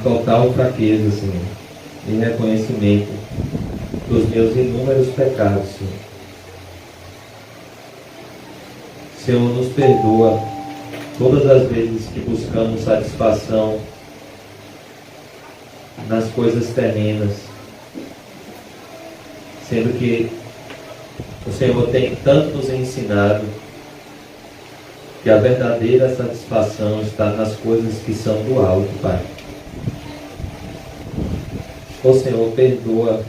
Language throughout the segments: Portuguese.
total fraqueza, Senhor, e reconhecimento dos meus inúmeros pecados, Senhor. Senhor, nos perdoa todas as vezes que buscamos satisfação nas coisas terrenas, sendo que o Senhor tem tanto nos ensinado que a verdadeira satisfação está nas coisas que são do alto, Pai. Ó Senhor, perdoa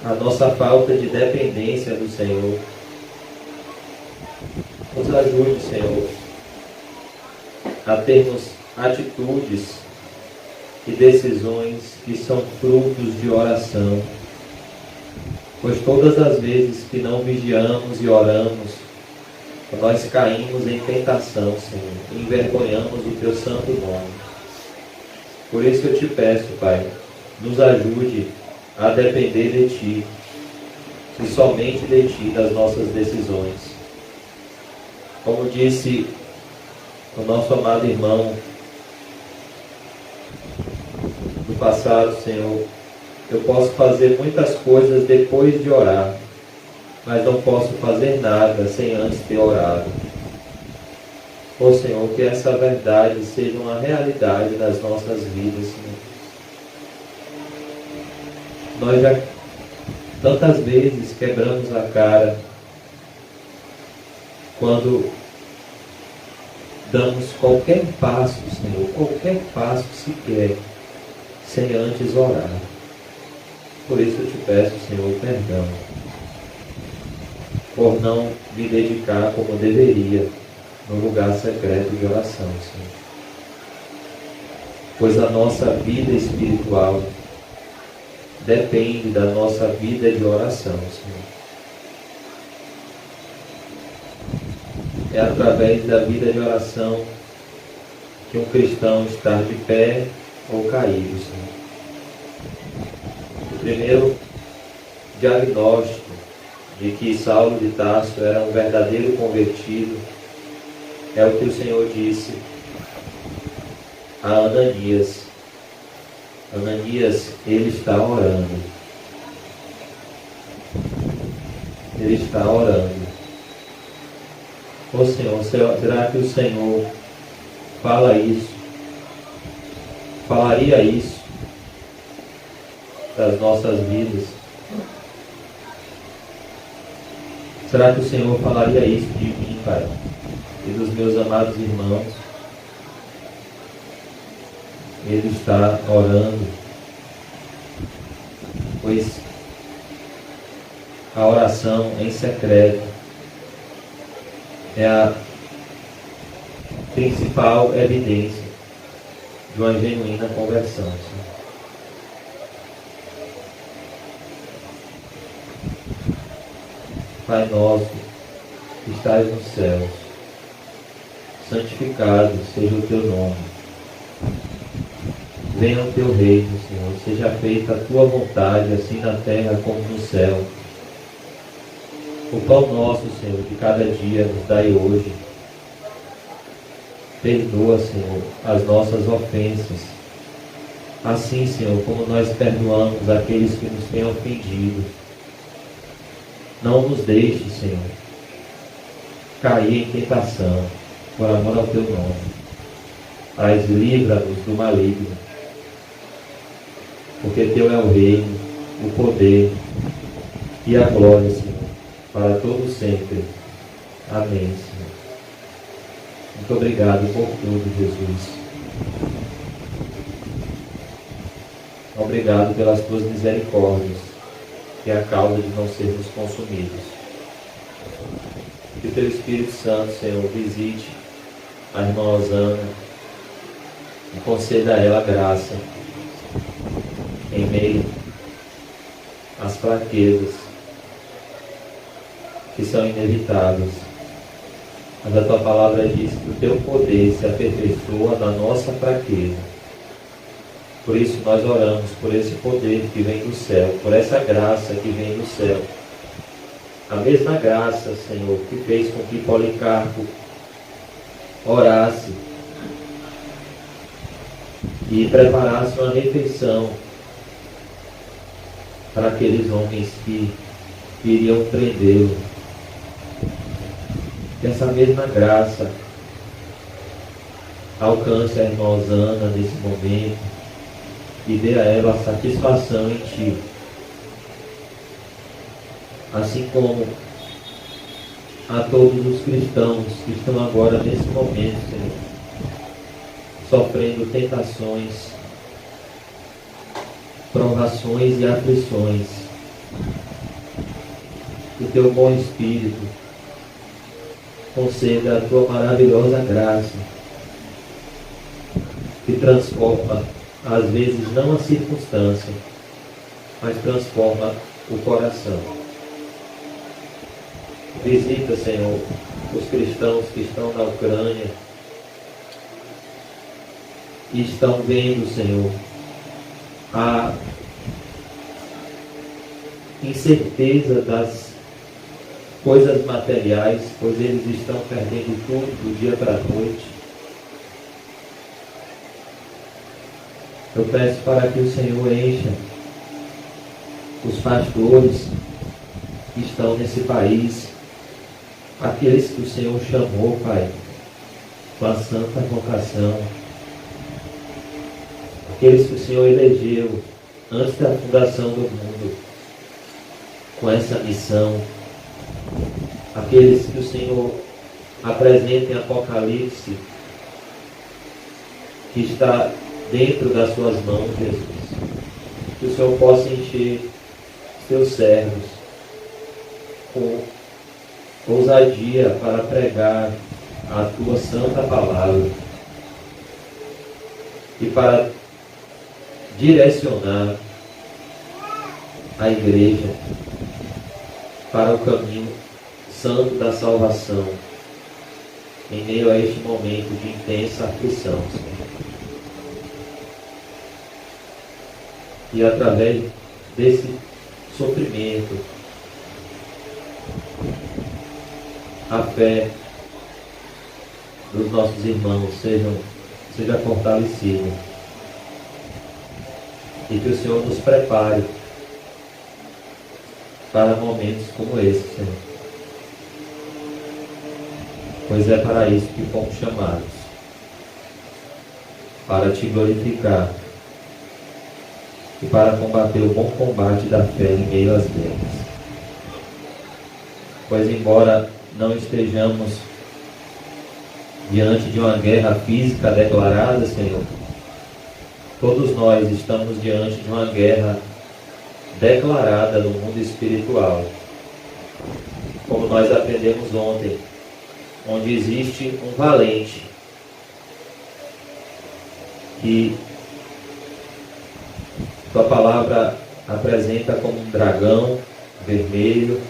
a nossa falta de dependência do Senhor. Nos ajude, Senhor, a termos atitudes e decisões que são frutos de oração. Pois todas as vezes que não vigiamos e oramos, nós caímos em tentação, Senhor, e envergonhamos o Teu santo nome. Por isso eu te peço, Pai, nos ajude a depender de Ti, e somente de Ti, das nossas decisões. Como disse o nosso amado irmão do passado, Senhor, eu posso fazer muitas coisas depois de orar, mas não posso fazer nada sem antes ter orado. Ó Senhor, que essa verdade seja uma realidade nas nossas vidas, Senhor. Nós já tantas vezes quebramos a cara quando damos qualquer passo, Senhor, qualquer passo sequer, sem antes orar. Por isso eu te peço, Senhor, perdão, por não me dedicar como deveria no lugar secreto de oração, Senhor. Pois a nossa vida espiritual depende da nossa vida de oração, Senhor. É através da vida de oração que um cristão está de pé ou caído, Senhor. O primeiro diagnóstico de que Saulo de Tarso era um verdadeiro convertido é o que o Senhor disse a Ananias. Ananias, ele está orando. Ele está orando. Ô Senhor, será que o Senhor falaria isso das nossas vidas? Será que o Senhor falaria isso de mim, Pai, e dos meus amados irmãos? Ele está orando, pois a oração em secreto é a principal evidência de uma genuína conversão, Senhor. Pai nosso, que estás nos céus, santificado seja o Teu nome. Venha o Teu reino, Senhor, seja feita a Tua vontade, assim na terra como no céu. O pão nosso, Senhor, de cada dia nos dai hoje. Perdoa, Senhor, as nossas ofensas. Assim, Senhor, como nós perdoamos aqueles que nos têm ofendido. Não nos deixe, Senhor, cair em tentação, por amor ao Teu nome. Mas livra-nos do maligno. Porque Teu é o reino, o poder e a glória, Senhor, para todo sempre. Amém, Senhor. Muito obrigado por tudo, Jesus. Obrigado pelas Tuas misericórdias, que é a causa de não sermos consumidos. Que o Teu Espírito Santo, Senhor, visite a irmã Osana e conceda a ela graça em meio às fraquezas que são inevitáveis. Mas a Tua palavra diz que o Teu poder se aperfeiçoa na nossa fraqueza. Por isso nós oramos por esse poder que vem do céu, por essa graça que vem do céu. A mesma graça, Senhor, que fez com que Policarpo orasse e preparasse uma refeição para aqueles homens que iriam prendê-lo. Que essa mesma graça alcance a irmã Osana nesse momento e dê a ela a satisfação em Ti. Assim como a todos os cristãos que estão agora nesse momento, Senhor, sofrendo tentações, provações e aflições. Que o Teu bom Espírito conceda a Tua maravilhosa graça, que transforma, às vezes, não a circunstância, mas transforma o coração. Visita, Senhor, os cristãos que estão na Ucrânia e estão vendo, Senhor, a incerteza das coisas materiais, pois eles estão perdendo tudo do dia para a noite. Eu peço para que o Senhor encha os pastores que estão nesse país, aqueles que o Senhor chamou, Pai, com a santa vocação, aqueles que o Senhor elegeu antes da fundação do mundo, com essa missão, aqueles que o Senhor apresenta em Apocalipse, que está dentro das Suas mãos, Jesus. Que o Senhor possa encher Seus servos com ousadia para pregar a Tua santa palavra e para direcionar a igreja para o caminho santo da salvação em meio a este momento de intensa aflição, Senhor. E através desse sofrimento, a fé dos nossos irmãos seja fortalecida. E que o Senhor nos prepare para momentos como esse, Senhor. Pois é para isso que fomos chamados, para Te glorificar e para combater o bom combate da fé em meio às guerras. Pois embora não estejamos diante de uma guerra física declarada, Senhor, todos nós estamos diante de uma guerra declarada no mundo espiritual. Como nós aprendemos ontem, onde existe um valente que Tua palavra apresenta como um dragão vermelho,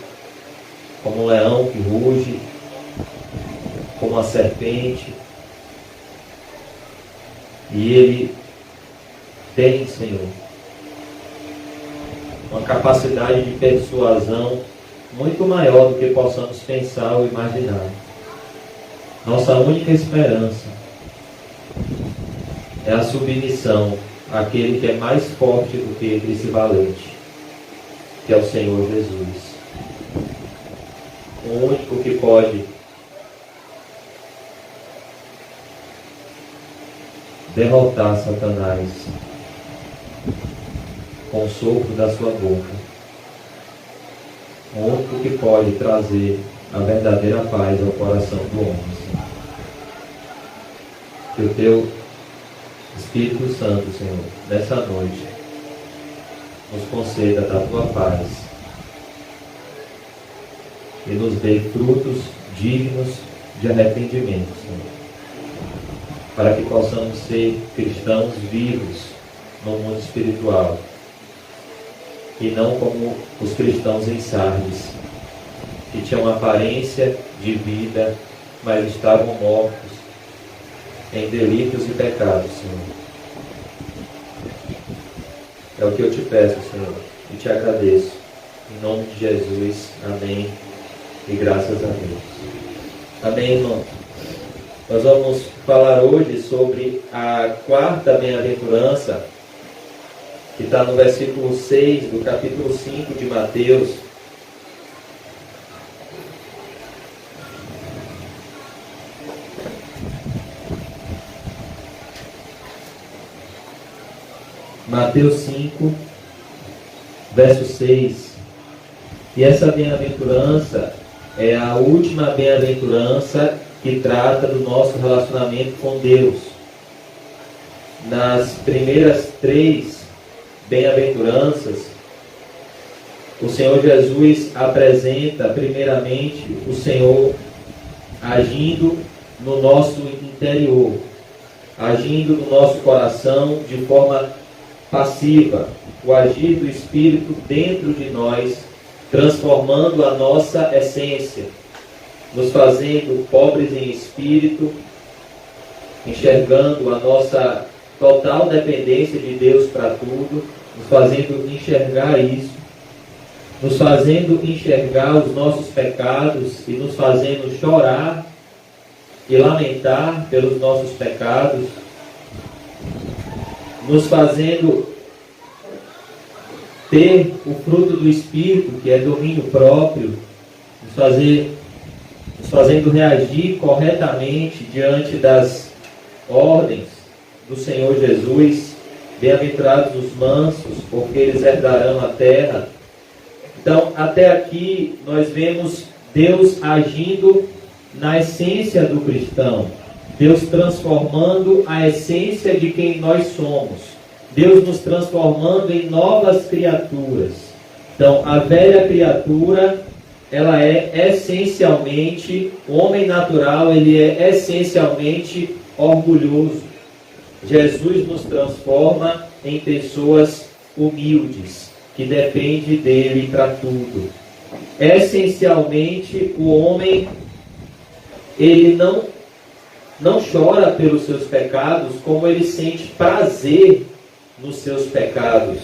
como um leão que ruge, como uma serpente. E ele tem, Senhor, uma capacidade de persuasão muito maior do que possamos pensar ou imaginar. Nossa única esperança é a submissão àquele que é mais forte do que esse valente, que é o Senhor Jesus. O único que pode derrotar Satanás com o sopro da sua boca. O único que pode trazer a verdadeira paz ao coração do homem. Senhor. Que o Teu Espírito Santo, Senhor, nessa noite, nos conceda da Tua paz e nos dê frutos dignos de arrependimento, Senhor, para que possamos ser cristãos vivos no mundo espiritual e não como os cristãos em Sardes, que tinham aparência de vida, mas estavam mortos em delitos e pecados, Senhor. É o que eu Te peço, Senhor, e Te agradeço. Em nome de Jesus, amém, e graças a Deus. Amém, irmão. Nós vamos falar hoje sobre a quarta bem-aventurança, que está no versículo 6 do capítulo 5 de Mateus. Mateus 5, verso 6. E essa bem-aventurança é a última bem-aventurança que trata do nosso relacionamento com Deus. Nas primeiras 3 bem-aventuranças, o Senhor Jesus apresenta primeiramente o Senhor agindo no nosso interior, agindo no nosso coração de forma passiva, o agir do Espírito dentro de nós, transformando a nossa essência, nos fazendo pobres em espírito, enxergando a nossa total dependência de Deus para tudo, nos fazendo enxergar isso, nos fazendo enxergar os nossos pecados e nos fazendo chorar e lamentar pelos nossos pecados, nos fazendo ter o fruto do Espírito, que é domínio próprio, nos fazendo reagir corretamente diante das ordens do Senhor Jesus. Bem-aventurados os mansos, porque eles herdarão a terra. Então, até aqui, nós vemos Deus agindo na essência do cristão. Deus transformando a essência de quem nós somos. Deus nos transformando em novas criaturas. Então, a velha criatura, ela é essencialmente, o homem natural, ele é essencialmente orgulhoso. Jesus nos transforma em pessoas humildes, que dependem dele para tudo. Essencialmente, o homem, ele não chora pelos seus pecados, como ele sente prazer nos seus pecados.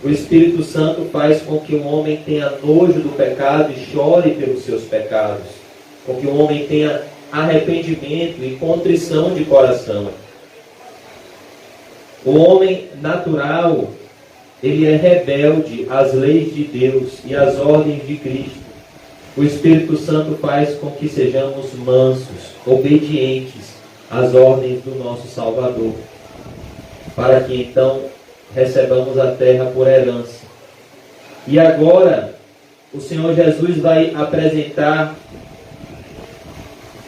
O Espírito Santo faz com que o homem tenha nojo do pecado e chore pelos seus pecados, com que o homem tenha arrependimento e contrição de coração. O homem natural, ele é rebelde às leis de Deus e às ordens de Cristo. O Espírito Santo faz com que sejamos mansos, obedientes às ordens do nosso Salvador, para que então recebamos a terra por herança. E agora, o Senhor Jesus vai apresentar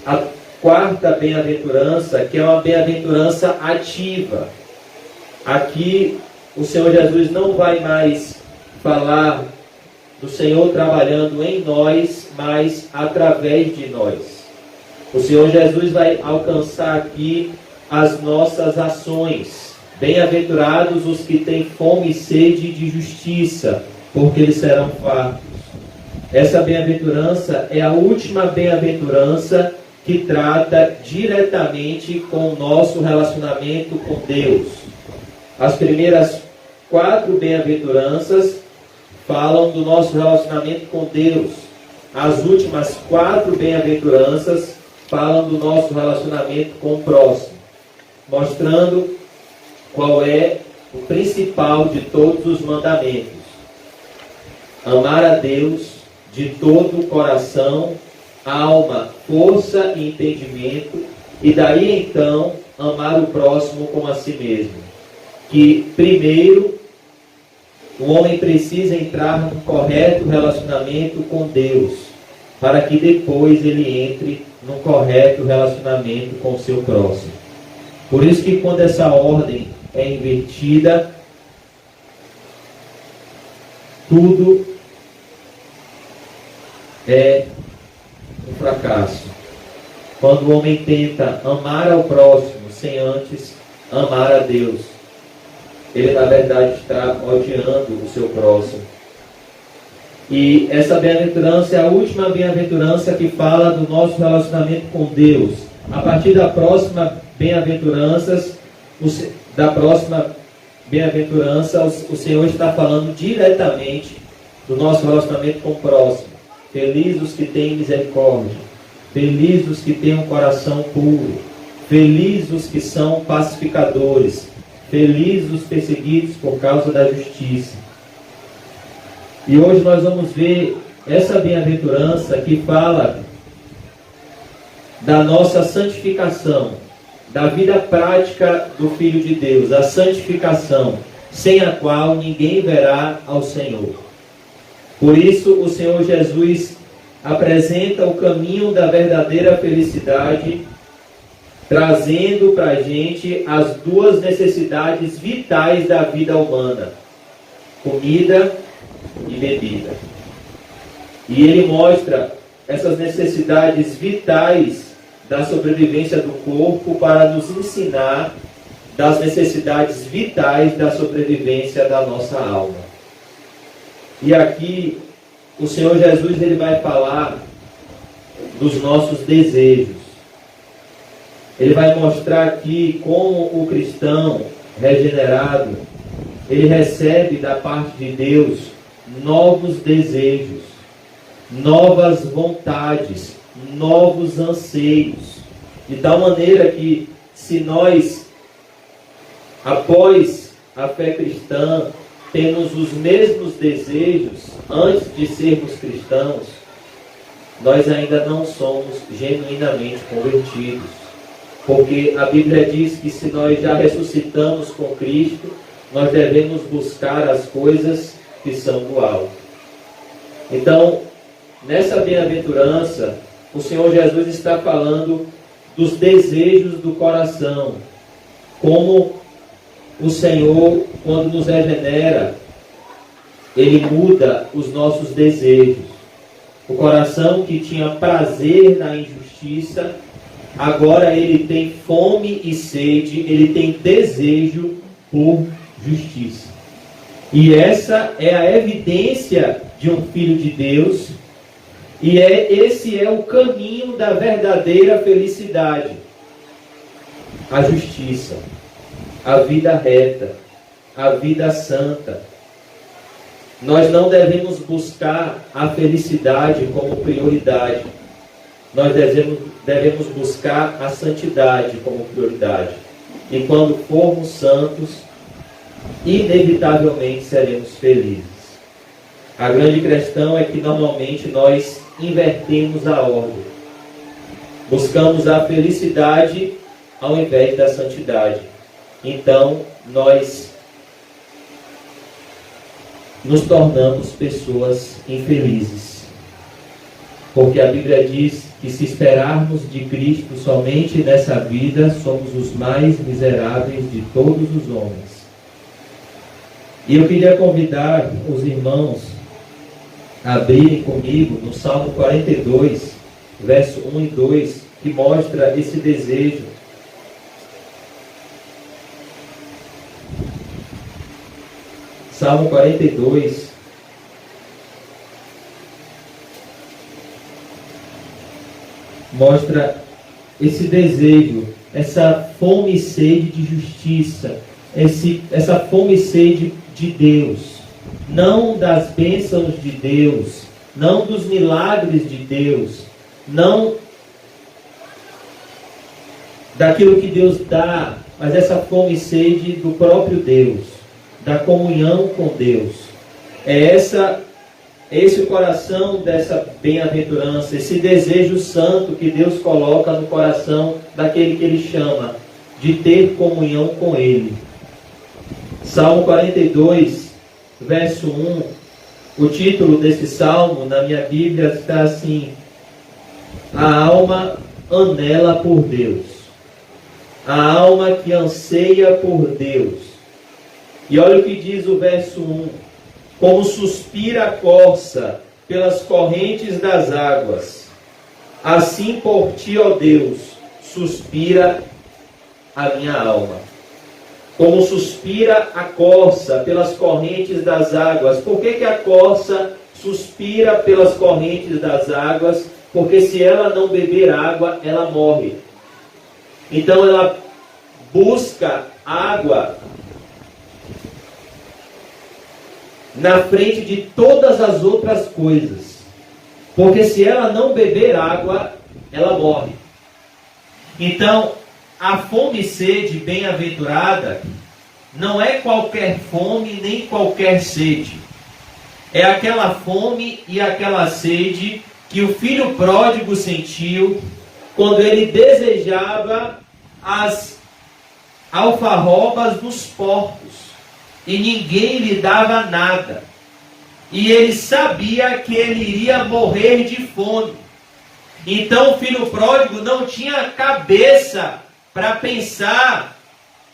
a quarta bem-aventurança, que é uma bem-aventurança ativa. Aqui, o Senhor Jesus não vai mais falar do Senhor trabalhando em nós, mas através de nós. O Senhor Jesus vai alcançar aqui as nossas ações. Bem-aventurados os que têm fome e sede de justiça, porque eles serão fartos. Essa bem-aventurança é a última bem-aventurança que trata diretamente com o nosso relacionamento com Deus. As primeiras 4 bem-aventuranças falam do nosso relacionamento com Deus. As últimas 4 bem-aventuranças falam do nosso relacionamento com o próximo, mostrando qual é o principal de todos os mandamentos. Amar a Deus de todo o coração, alma, força e entendimento, e daí então amar o próximo como a si mesmo. Que primeiro o homem precisa entrar num correto relacionamento com Deus, para que depois ele entre num correto relacionamento com o seu próximo. Por isso que quando essa ordem é invertida, tudo é um fracasso. Quando o homem tenta amar ao próximo sem antes amar a Deus, ele na verdade está odiando o seu próximo. E essa bem-aventurança é a última bem-aventurança que fala do nosso relacionamento com Deus. A partir da próxima bem-aventurança, o Senhor está falando diretamente do nosso relacionamento com o próximo. Felizes os que têm misericórdia, felizes os que têm um coração puro, Felizes os que são pacificadores, felizes os perseguidos por causa da justiça. E hoje nós vamos ver essa bem-aventurança que fala da nossa santificação, da vida prática do Filho de Deus, a santificação, sem a qual ninguém verá ao Senhor. Por isso, o Senhor Jesus apresenta o caminho da verdadeira felicidade, trazendo para a gente as duas necessidades vitais da vida humana: comida e bebida. E ele mostra essas necessidades vitais da sobrevivência do corpo para nos ensinar das necessidades vitais da sobrevivência da nossa alma. E aqui o Senhor Jesus ele vai falar dos nossos desejos. Ele vai mostrar aqui como o cristão regenerado, ele recebe da parte de Deus novos desejos, novas vontades, novos anseios, de tal maneira que se nós, após a fé cristã, temos os mesmos desejos antes de sermos cristãos, nós ainda não somos genuinamente convertidos, porque a Bíblia diz que se nós já ressuscitamos com Cristo, nós devemos buscar as coisas que são do alto. Então, nessa bem-aventurança, o Senhor Jesus está falando dos desejos do coração, como o Senhor, quando nos regenera, Ele muda os nossos desejos. O coração que tinha prazer na injustiça, agora ele tem fome e sede, ele tem desejo por justiça. E essa é a evidência de um filho de Deus, e esse é o caminho da verdadeira felicidade: a justiça, a vida reta, a vida santa. Nós não devemos buscar a felicidade como prioridade. Nós devemos buscar a santidade como prioridade. E quando formos santos, inevitavelmente seremos felizes. A grande questão é que normalmente nós invertemos a ordem. Buscamos a felicidade ao invés da santidade. Então, nós nos tornamos pessoas infelizes. Porque a Bíblia diz que se esperarmos de Cristo somente nessa vida, somos os mais miseráveis de todos os homens. E eu queria convidar os irmãos a abrirem comigo no Salmo 42, verso 1 e 2, que mostra esse desejo. Salmo 42, mostra esse desejo, essa fome e sede de justiça, essa fome e sede de Deus, não das bênçãos de Deus, não dos milagres de Deus, não daquilo que Deus dá, mas essa fome e sede do próprio Deus, da comunhão com Deus. É esse o coração dessa bem-aventurança, esse desejo santo que Deus coloca no coração daquele que Ele chama de ter comunhão com Ele. Salmo 42, verso 1, o título desse salmo na minha Bíblia está assim: a alma anela por Deus. A alma que anseia por Deus. E olha o que diz o verso 1: como suspira a corça pelas correntes das águas, assim por ti, ó Deus, suspira a minha alma. Como suspira a corça pelas correntes das águas. Por que a corça suspira pelas correntes das águas? Porque se ela não beber água, ela morre. Então ela busca água na frente de todas as outras coisas. Porque se ela não beber água, ela morre. Então, a fome e sede bem-aventurada não é qualquer fome nem qualquer sede. É aquela fome e aquela sede que o filho pródigo sentiu quando ele desejava as alfarrobas dos porcos e ninguém lhe dava nada. E ele sabia que ele iria morrer de fome. Então o filho pródigo não tinha cabeça para pensar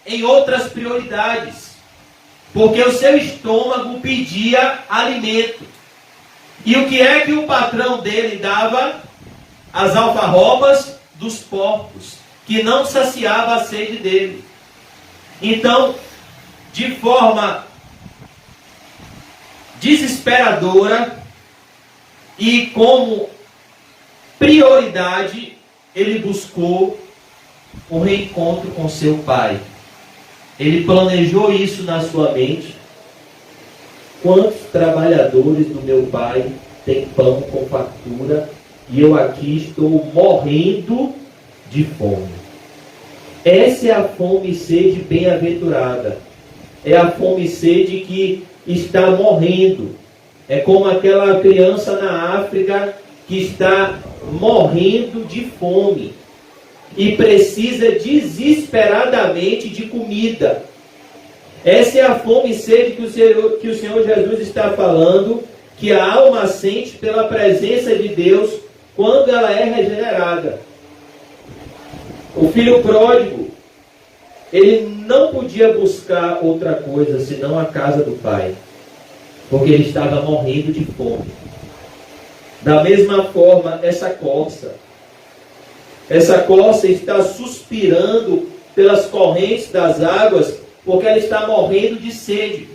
em outras prioridades, porque o seu estômago pedia alimento. E o que é que o patrão dele dava? As alfarrobas dos porcos, que não saciava a sede dele. Então, de forma desesperadora e como prioridade, ele buscou um reencontro com seu pai. Ele planejou isso na sua mente. Quantos trabalhadores do meu pai têm pão com fartura e eu aqui estou morrendo de fome? Essa é a fome e sede bem-aventurada. É a fome e sede que está morrendo. É como aquela criança na África que está morrendo de fome e precisa desesperadamente de comida. Essa é a fome e sede que o Senhor Jesus está falando, que a alma sente pela presença de Deus quando ela é regenerada. O filho pródigo, ele não podia buscar outra coisa senão a casa do pai, porque ele estava morrendo de fome. Da mesma forma, essa corça está suspirando pelas correntes das águas, porque ela está morrendo de sede.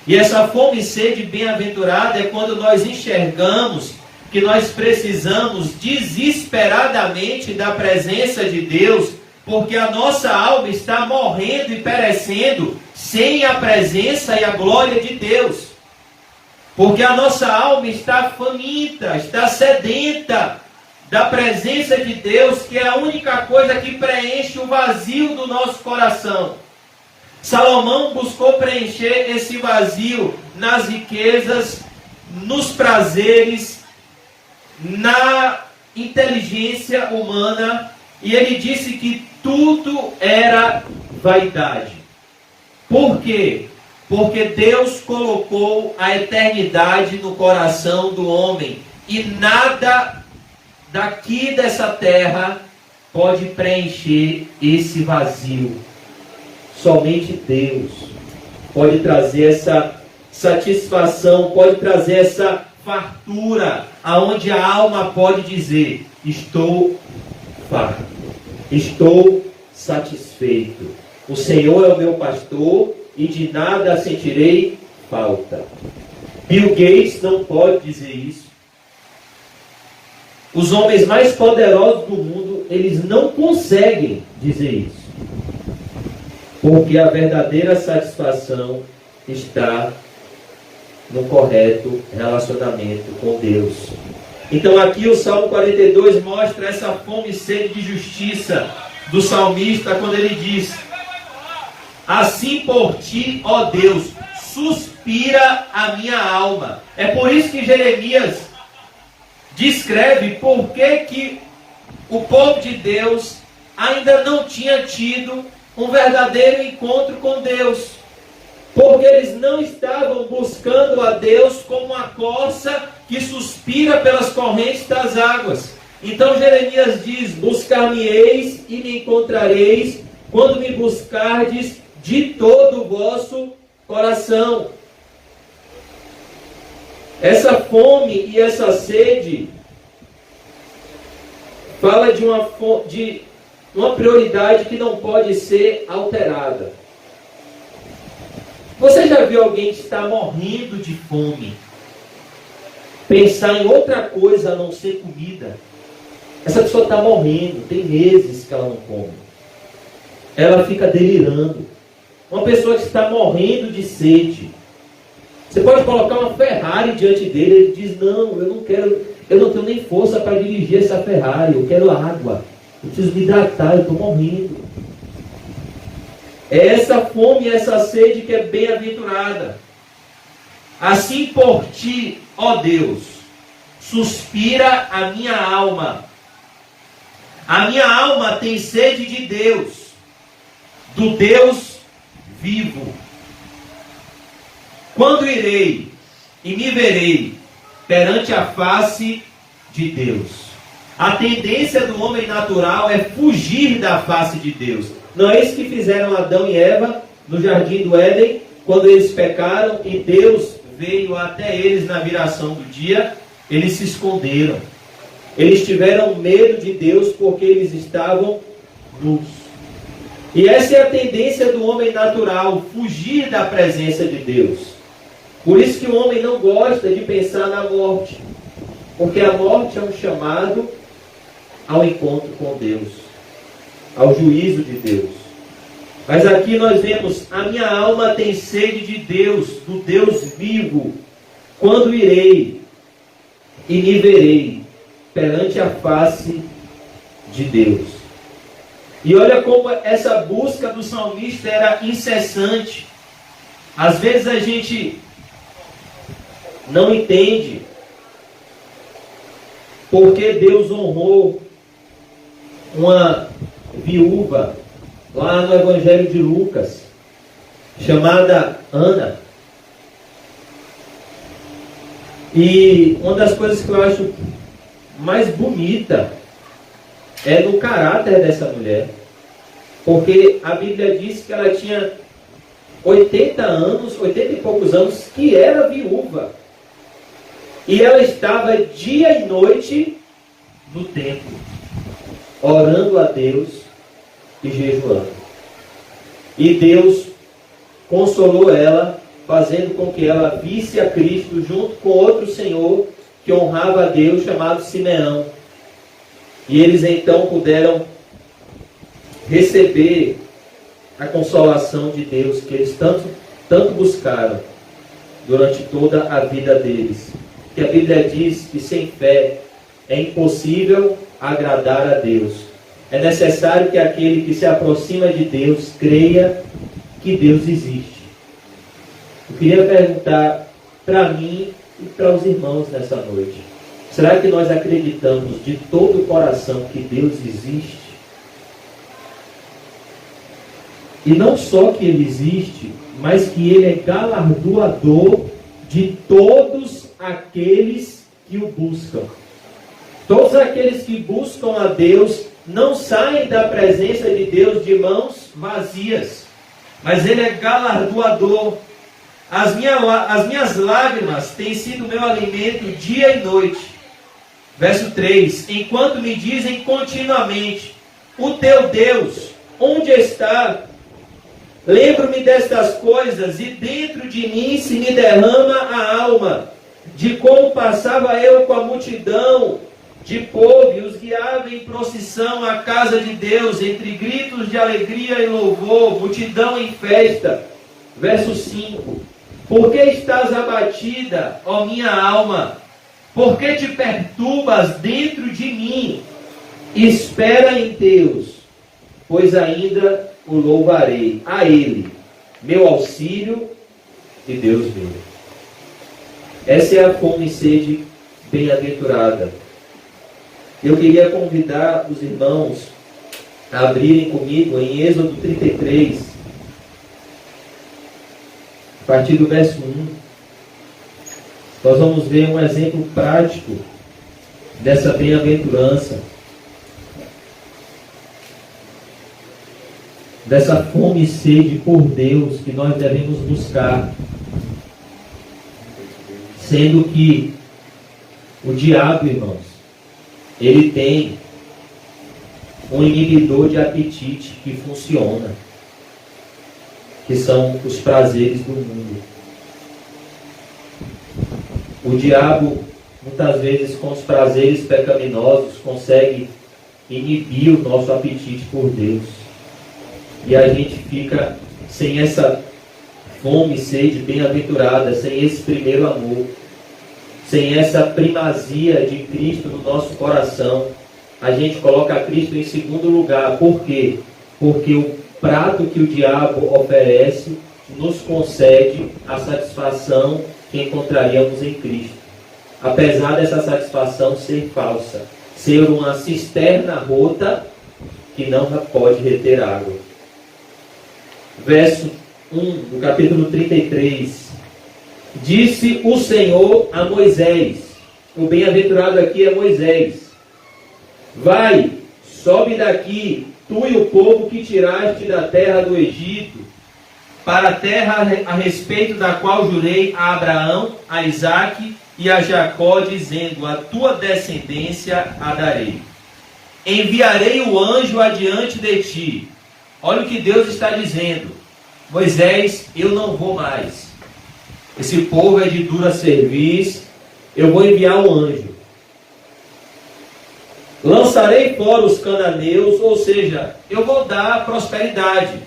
E essa fome e sede bem-aventurada é quando nós enxergamos que nós precisamos desesperadamente da presença de Deus, porque a nossa alma está morrendo e perecendo sem a presença e a glória de Deus. Porque a nossa alma está faminta, está sedenta da presença de Deus, que é a única coisa que preenche o vazio do nosso coração. Salomão buscou preencher esse vazio nas riquezas, nos prazeres, na inteligência humana, e ele disse que tudo era vaidade. Por quê? Porque Deus colocou a eternidade no coração do homem, e nada daqui dessa terra pode preencher esse vazio. Somente Deus pode trazer essa satisfação, pode trazer essa fartura, aonde a alma pode dizer: estou farto, estou satisfeito. O Senhor é o meu pastor e de nada sentirei falta. Bill Gates não pode dizer isso. Os homens mais poderosos do mundo, eles não conseguem dizer isso. Porque a verdadeira satisfação está no correto relacionamento com Deus. Então aqui o Salmo 42 mostra essa fome e sede de justiça do salmista, quando ele diz: assim por ti, ó Deus, suspira a minha alma. É por isso que Jeremias descreve por que o povo de Deus ainda não tinha tido um verdadeiro encontro com Deus. Porque eles não estavam buscando a Deus como a corça que suspira pelas correntes das águas. Então Jeremias diz: buscar-me-eis e me encontrareis, quando me buscardes de todo o vosso coração. Essa fome e essa sede fala de uma prioridade que não pode ser alterada. Você já viu alguém que está morrendo de fome pensar em outra coisa a não ser comida? Essa pessoa está morrendo, tem meses que ela não come. Ela fica delirando. Uma pessoa que está morrendo de sede. Você pode colocar uma Ferrari diante dele, ele diz: não, eu não tenho nem força para dirigir essa Ferrari, eu quero água. Eu preciso me hidratar, eu estou morrendo. É essa fome, essa sede que é bem-aventurada. Assim por ti, ó Deus, suspira a minha alma. A minha alma tem sede de Deus, do Deus vivo. Quando irei e me verei perante a face de Deus? A tendência do homem natural é fugir da face de Deus. Não é isso que fizeram Adão e Eva no jardim do Éden, quando eles pecaram e Deus veio até eles na viração do dia? Eles se esconderam. Eles tiveram medo de Deus porque eles estavam nus. E essa é a tendência do homem natural, fugir da presença de Deus. Por isso que o homem não gosta de pensar na morte, porque a morte é um chamado ao encontro com Deus, ao juízo de Deus. Mas aqui nós vemos: a minha alma tem sede de Deus, do Deus vivo. Quando irei e me verei perante a face de Deus? E olha como essa busca do salmista era incessante. Às vezes a gente não entende porque Deus honrou uma viúva lá no Evangelho de Lucas, chamada Ana. E uma das coisas que eu acho mais bonita é no caráter dessa mulher, porque a Bíblia diz que ela tinha 80 anos, 80 e poucos anos, que era viúva. E ela estava dia e noite no templo, orando a Deus e jejuando. E Deus consolou ela, fazendo com que ela visse a Cristo junto com outro senhor que honrava a Deus, chamado Simeão. E eles então puderam receber a consolação de Deus que eles tanto buscaram durante toda a vida deles. Que a Bíblia diz que sem fé é impossível agradar a Deus. É necessário que aquele que se aproxima de Deus creia que Deus existe. Eu queria perguntar para mim e para os irmãos nessa noite: será que nós acreditamos de todo o coração que Deus existe? E não só que Ele existe, mas que Ele é galardoador de todos aqueles que o buscam. Todos aqueles que buscam a Deus não saem da presença de Deus de mãos vazias, mas Ele é galardoador. As minhas lágrimas têm sido meu alimento dia e noite. Verso 3: enquanto me dizem continuamente: o teu Deus, onde está? Lembro-me destas coisas e dentro de mim se me derrama a alma, de como passava eu com a multidão de povo e os guiava em procissão à casa de Deus, entre gritos de alegria e louvor, multidão em festa. Verso 5: por que estás abatida, ó minha alma? Por que te perturbas dentro de mim? Espera em Deus, pois ainda o louvarei. A Ele, meu auxílio e Deus meu. Essa é a fome e sede bem-aventurada. Eu queria convidar os irmãos a abrirem comigo em Êxodo 33, a partir do verso 1. Nós vamos ver um exemplo prático dessa bem-aventurança, dessa fome e sede por Deus que nós devemos buscar, sendo que o diabo, irmãos, ele tem um inibidor de apetite que funciona, que são os prazeres do mundo. O diabo, muitas vezes, com os prazeres pecaminosos, consegue inibir o nosso apetite por Deus. E a gente fica sem essa fome e sede bem-aventurada, sem esse primeiro amor, sem essa primazia de Cristo no nosso coração. a gente coloca Cristo em segundo lugar. Por quê? Porque o prato que o diabo oferece nos concede a satisfação que encontraríamos em Cristo. Apesar dessa satisfação ser falsa, ser uma cisterna rota que não pode reter água. Verso 1 do capítulo 33. Disse o Senhor a Moisés, o bem-aventurado aqui é Moisés: vai, sobe daqui, tu e o povo que tiraste da terra do Egito, para a terra a respeito da qual jurei a Abraão, a Isaque e a Jacó, dizendo: a tua descendência a darei. Enviarei o anjo adiante de ti. Olha o que Deus está dizendo: Moisés, eu não vou mais. Esse povo é de dura cerviz, eu vou enviar um anjo. Lançarei fora os cananeus, ou seja, eu vou dar prosperidade.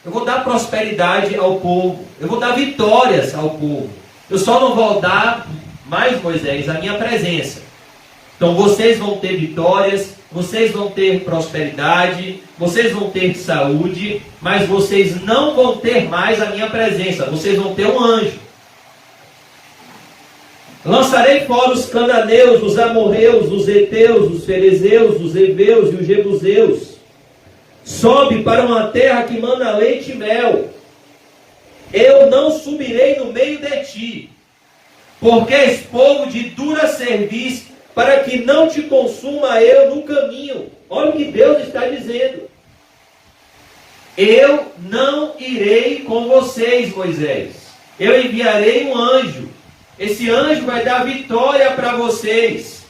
Eu vou dar prosperidade ao povo. Eu vou dar vitórias ao povo. Eu só não vou dar mais, Moisés, a minha presença. Então vocês vão ter vitórias, vocês vão ter prosperidade, vocês vão ter saúde, mas vocês não vão ter mais a minha presença. Vocês vão ter um anjo. Lançarei fora os cananeus, os amorreus, os heteus, os ferezeus, os heveus e os jebuseus. Sobe para uma terra que manda leite e mel. Eu não subirei no meio de ti, porque és povo de dura cerviz, para que não te consuma eu no caminho. Olha o que Deus está dizendo. Eu não irei com vocês, Moisés. Eu enviarei um anjo. Esse anjo vai dar vitória para vocês.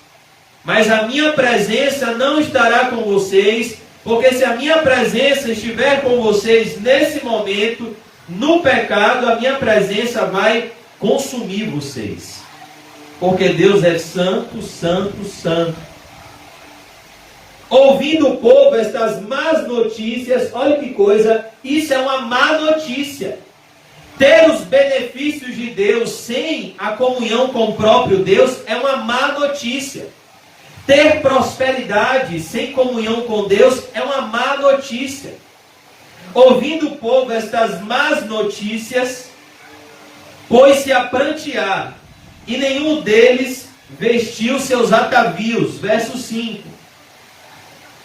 Mas a minha presença não estará com vocês, porque se a minha presença estiver com vocês nesse momento, no pecado, a minha presença vai consumir vocês. Porque Deus é santo, santo, santo. Ouvindo o povo estas más notícias, olha que coisa, isso é uma má notícia. Ter os benefícios de Deus sem a comunhão com o próprio Deus é uma má notícia. Ter prosperidade sem comunhão com Deus é uma má notícia. Ouvindo o povo estas más notícias, pôs-se a prantear, e nenhum deles vestiu seus atavios. Verso 5.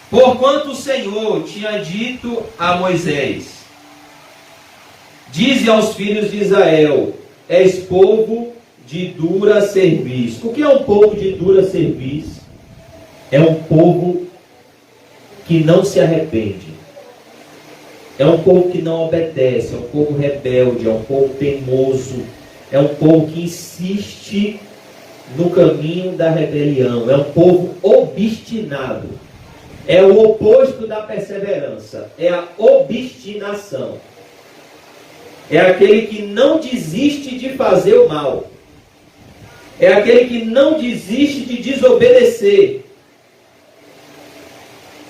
Porquanto o Senhor tinha dito a Moisés: dize aos filhos de Israel: és povo de dura cerviz. O que é um povo de dura cerviz? É um povo que não se arrepende. É um povo que não obedece. É um povo rebelde. É um povo teimoso. É um povo que insiste no caminho da rebelião. É um povo obstinado. É o oposto da perseverança. É a obstinação. É aquele que não desiste de fazer o mal. É aquele que não desiste de desobedecer.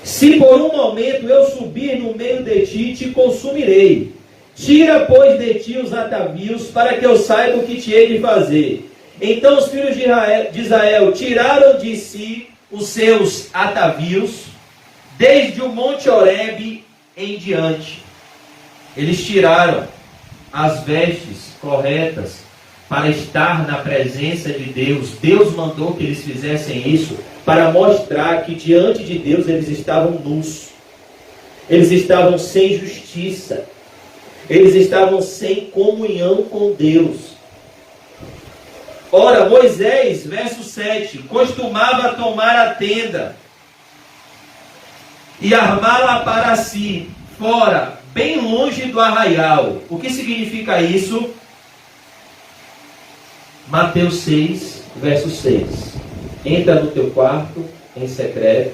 Se por um momento eu subir no meio de ti, te consumirei. Tira, pois, de ti os atavios, para que eu saiba o que te hei de fazer. Então os filhos de Israel tiraram de si os seus atavios, desde o monte Horebe em diante. Eles tiraram as vestes corretas para estar na presença de Deus. Deus mandou que eles fizessem isso para mostrar que diante de Deus eles estavam nus. Eles estavam sem justiça. Eles estavam sem comunhão com Deus. Ora, Moisés, verso 7, costumava tomar a tenda e armá-la para si, fora, bem longe do arraial. O que significa isso? Mateus 6, verso 6. Entra no teu quarto, em secreto,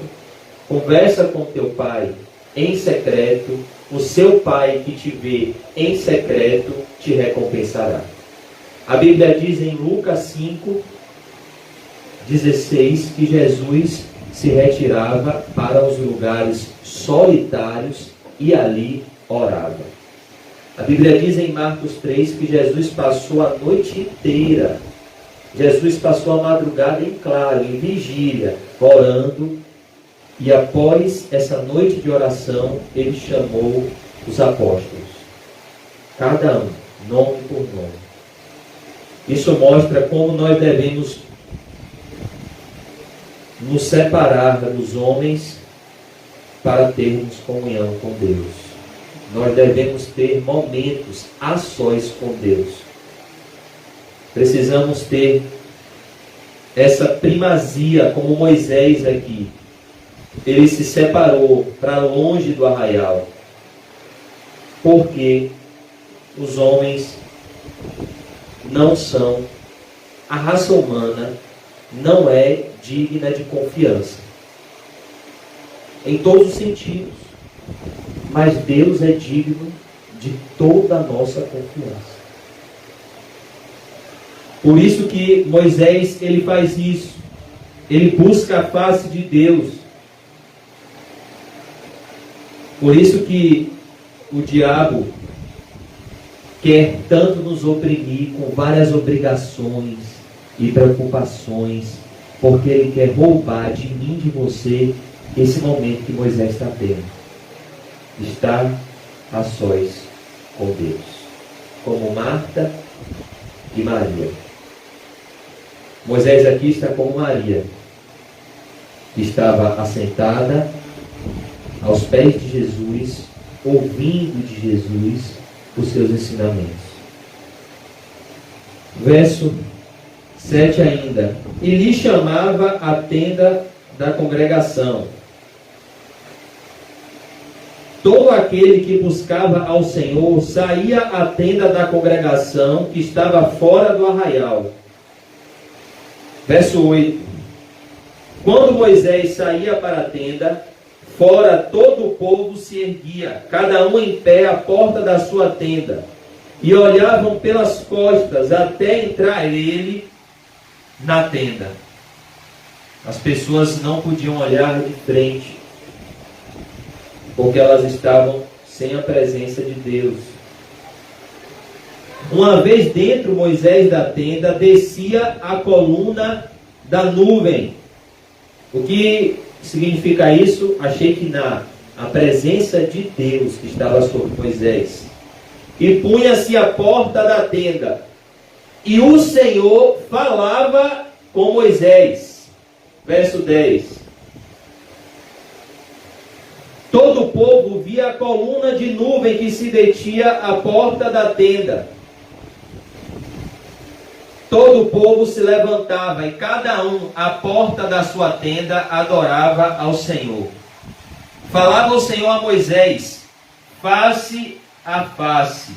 conversa com teu pai, em secreto, o seu pai que te vê em secreto te recompensará. A Bíblia diz em Lucas 5, 16, que Jesus se retirava para os lugares solitários e ali orava. A Bíblia diz em Marcos 3 que Jesus passou a noite inteira, Jesus passou a madrugada em claro, em vigília, orando E após essa noite de oração, ele chamou os apóstolos, cada um, nome por nome. Isso mostra como nós devemos nos separar dos homens para termos comunhão com Deus. Nós devemos ter momentos a sós com Deus. Precisamos ter essa primazia, como Moisés aqui. Ele se separou para longe do arraial, porque os homens não são, a raça humana não é digna de confiança, em todos os sentidos, mas Deus é digno de toda a nossa confiança. Por isso que Moisés, ele faz isso, ele busca a face de Deus. Por isso que o diabo quer tanto nos oprimir com várias obrigações e preocupações, porque ele quer roubar de mim, de você, esse momento que Moisés está tendo. Estar a sós com Deus, como Marta e Maria. Moisés aqui está como Maria, que estava assentada aos pés de Jesus, ouvindo de Jesus os seus ensinamentos. Verso 7 ainda. E lhe chamava a tenda da congregação. Todo aquele que buscava ao Senhor saía à tenda da congregação que estava fora do arraial. Verso 8. Quando Moisés saía para a tenda, fora todo o povo se erguia, cada um em pé à porta da sua tenda, e olhavam pelas costas até entrar ele na tenda. As pessoas não podiam olhar de frente, porque elas estavam sem a presença de Deus. Uma vez dentro, Moisés da tenda, descia a coluna da nuvem. O que significa isso? A Shekinah, a presença de Deus que estava sobre Moisés. E punha-se à porta da tenda. E o Senhor falava com Moisés. Verso 10. Todo o povo via a coluna de nuvem que se detinha à porta da tenda. Todo o povo se levantava e cada um à porta da sua tenda adorava ao Senhor. Falava o Senhor a Moisés, face a face,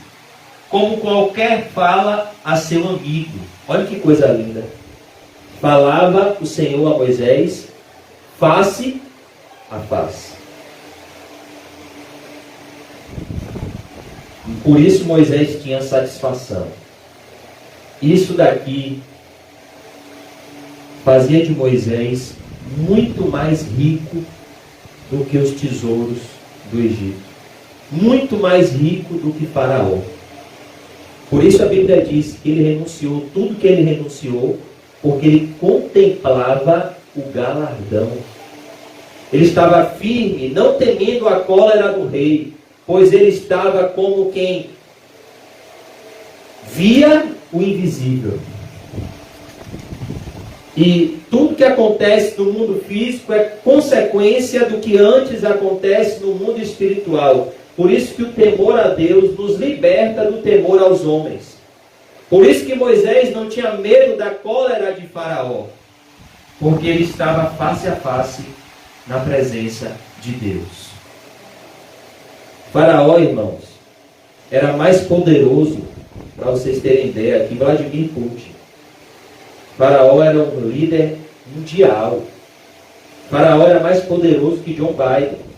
como qualquer fala a seu amigo. Olha que coisa linda. Falava o Senhor a Moisés, face a face. Por isso Moisés tinha satisfação. Isso daqui fazia de Moisés muito mais rico do que os tesouros do Egito. Muito mais rico do que Faraó. Por isso a Bíblia diz que ele renunciou tudo que ele renunciou, porque ele contemplava o galardão. Ele estava firme, não temendo a cólera do rei, pois ele estava como quem via o invisível. E tudo que acontece no mundo físico é consequência do que antes acontece no mundo espiritual. Por isso que o temor a Deus nos liberta do temor aos homens. Por isso que Moisés não tinha medo da cólera de Faraó, porque ele estava face a face na presença de Deus. Faraó, irmãos, era mais poderoso, para vocês terem ideia, que Vladimir Putin. Faraó era um líder mundial. Faraó era mais poderoso que John Biden.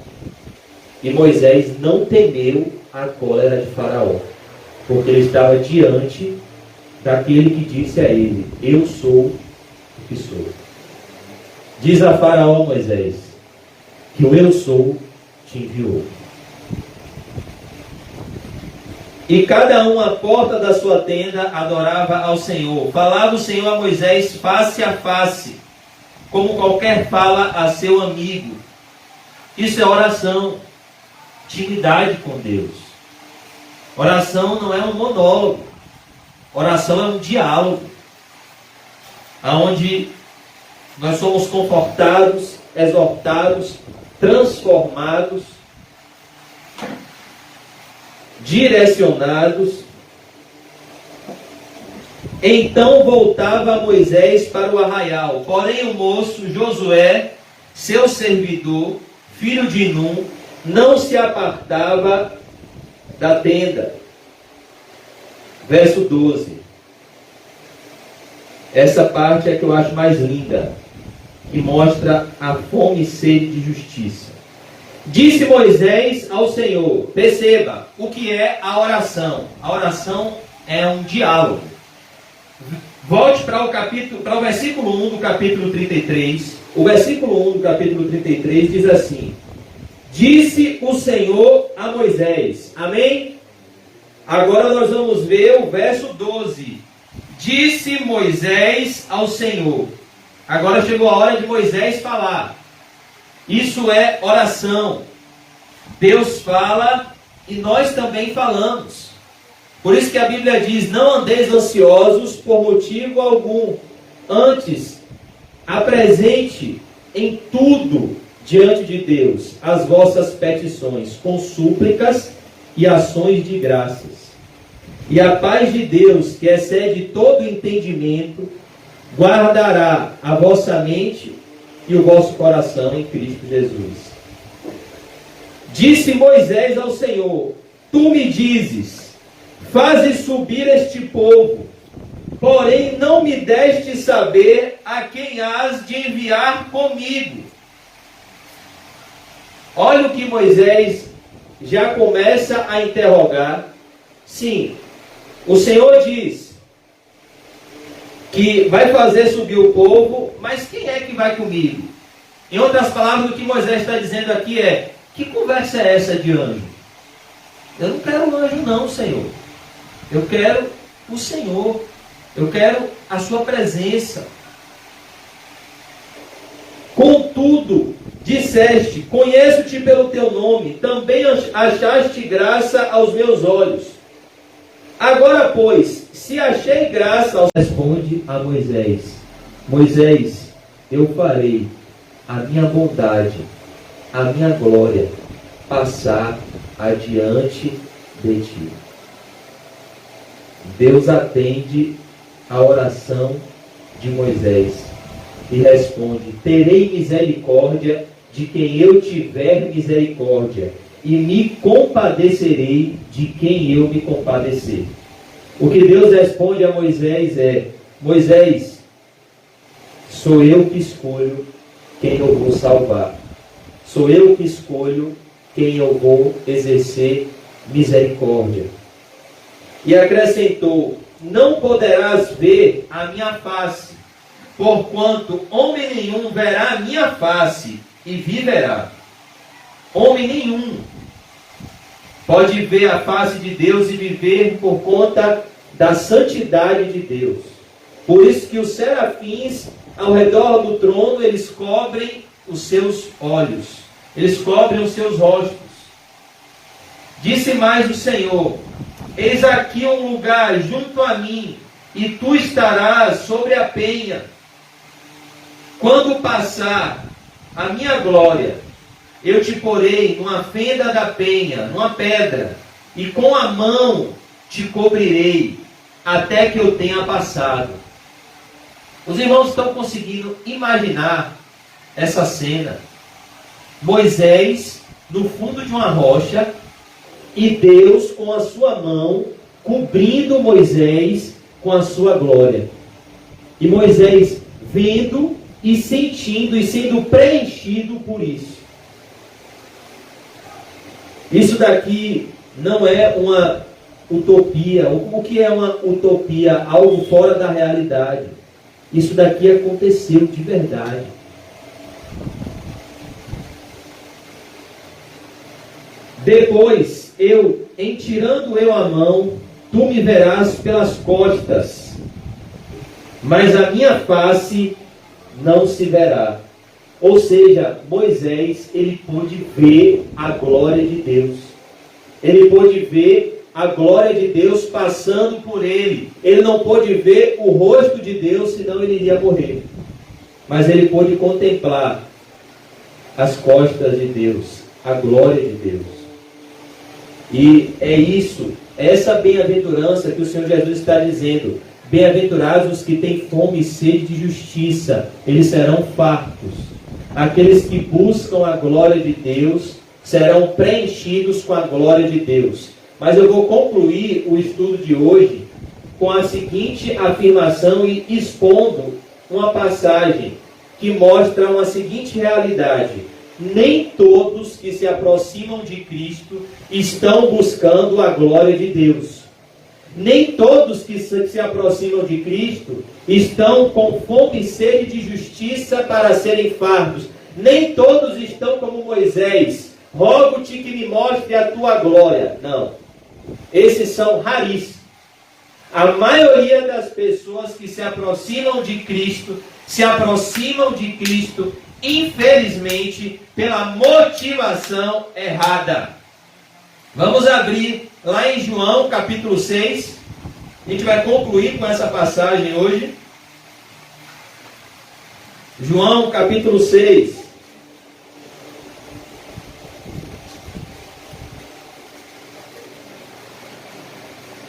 E Moisés não temeu a cólera de Faraó, porque ele estava diante daquele que disse a ele: eu sou o que sou. Diz a Faraó, Moisés, que o eu sou te enviou. E cada um à porta da sua tenda adorava ao Senhor. Falava o Senhor a Moisés face a face, como qualquer fala a seu amigo. Isso é oração. Intimidade com Deus. Oração não é um monólogo. Oração é um diálogo. Onde nós somos confortados, exortados, transformados, direcionados. Então voltava Moisés para o arraial. Porém o moço Josué, seu servidor, filho de Num, não se apartava da tenda. Verso 12. Essa parte é que eu acho mais linda, que mostra a fome e sede de justiça. Disse Moisés ao Senhor, perceba o que é a oração. A oração é um diálogo. Volte para o versículo 1 do capítulo 33. O versículo 1 do capítulo 33 diz assim: Disse o Senhor a Moisés. Amém? Agora nós vamos ver o verso 12. Disse Moisés ao Senhor. Agora chegou a hora de Moisés falar. Isso é oração. Deus fala e nós também falamos. Por isso que a Bíblia diz: não andeis ansiosos por motivo algum. Antes, apresente em tudo diante de Deus as vossas petições, com súplicas e ações de graças. E a paz de Deus, que excede todo entendimento, guardará a vossa mente e o vosso coração em Cristo Jesus. Disse Moisés ao Senhor: Tu me dizes, fazes subir este povo, porém não me deste saber a quem hás de enviar comigo. Olha o que Moisés já começa a interrogar. Sim, o Senhor diz que vai fazer subir o povo, mas quem é que vai comigo? Em outras palavras, o que Moisés está dizendo aqui é: que conversa é essa de anjo? Eu não quero anjo não, Senhor. Eu quero o Senhor. Eu quero a sua presença. Contudo, disseste: conheço-te pelo teu nome, também achaste graça aos meus olhos. Agora, pois, se achei graça, responde a Moisés: Moisés, eu farei a minha bondade, a minha glória passar adiante de ti. Deus atende a oração de Moisés e responde: terei misericórdia de quem eu tiver misericórdia, e me compadecerei de quem eu me compadecer. O que Deus responde a Moisés é: Moisés, sou eu que escolho quem eu vou salvar. Sou eu que escolho quem eu vou exercer misericórdia. E acrescentou: não poderás ver a minha face, porquanto homem nenhum verá a minha face e viverá. Homem nenhum pode ver a face de Deus e viver por conta da santidade de Deus. Por isso que os serafins ao redor do trono, eles cobrem os seus olhos, eles cobrem os seus rostos. Disse mais o Senhor: eis aqui um lugar junto a mim, e tu estarás sobre a penha. Quando passar a minha glória, eu te porei numa fenda da penha, numa pedra, e com a mão te cobrirei, até que eu tenha passado. Os irmãos estão conseguindo imaginar essa cena? Moisés no fundo de uma rocha, e Deus com a sua mão cobrindo Moisés com a sua glória. E Moisés vendo e sentindo e sendo preenchido por isso. Isso daqui não é uma utopia. O que é uma utopia? Algo fora da realidade. Isso daqui aconteceu de verdade. Depois, tirando eu a mão, tu me verás pelas costas, mas a minha face não se verá. Ou seja, Moisés, ele pôde ver a glória de Deus. Ele pôde ver a glória de Deus passando por ele. Ele não pôde ver o rosto de Deus, senão ele iria morrer. Mas ele pôde contemplar as costas de Deus, a glória de Deus. E é isso, essa bem-aventurança que o Senhor Jesus está dizendo. Bem-aventurados os que têm fome e sede de justiça, eles serão fartos. Aqueles que buscam a glória de Deus serão preenchidos com a glória de Deus. Mas eu vou concluir o estudo de hoje com a seguinte afirmação e expondo uma passagem que mostra uma seguinte realidade. Nem todos que se aproximam de Cristo estão buscando a glória de Deus. Nem todos que se aproximam de Cristo estão com fome e sede de justiça para serem fartos. Nem todos estão como Moisés. Rogo-te que me mostre a tua glória. Não. Esses são raríssimos. A maioria das pessoas que se aproximam de Cristo, infelizmente, pela motivação errada. Vamos abrir lá em João, capítulo 6. A gente vai concluir com essa passagem hoje. João, capítulo 6.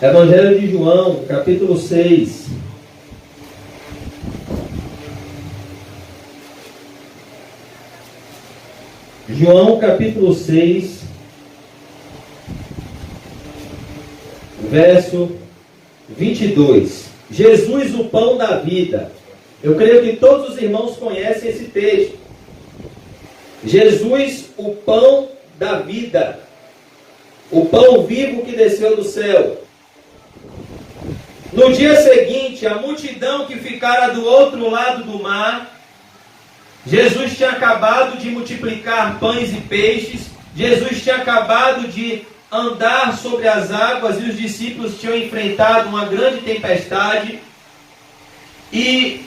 Evangelho de João, capítulo 6. João, capítulo 6, verso 22. Jesus, o pão da vida. Eu creio que todos os irmãos conhecem esse texto. Jesus, o pão da vida. O pão vivo que desceu do céu. No dia seguinte, a multidão que ficara do outro lado do mar, Jesus tinha acabado de multiplicar pães e peixes, Jesus tinha acabado de andar sobre as águas e os discípulos tinham enfrentado uma grande tempestade. E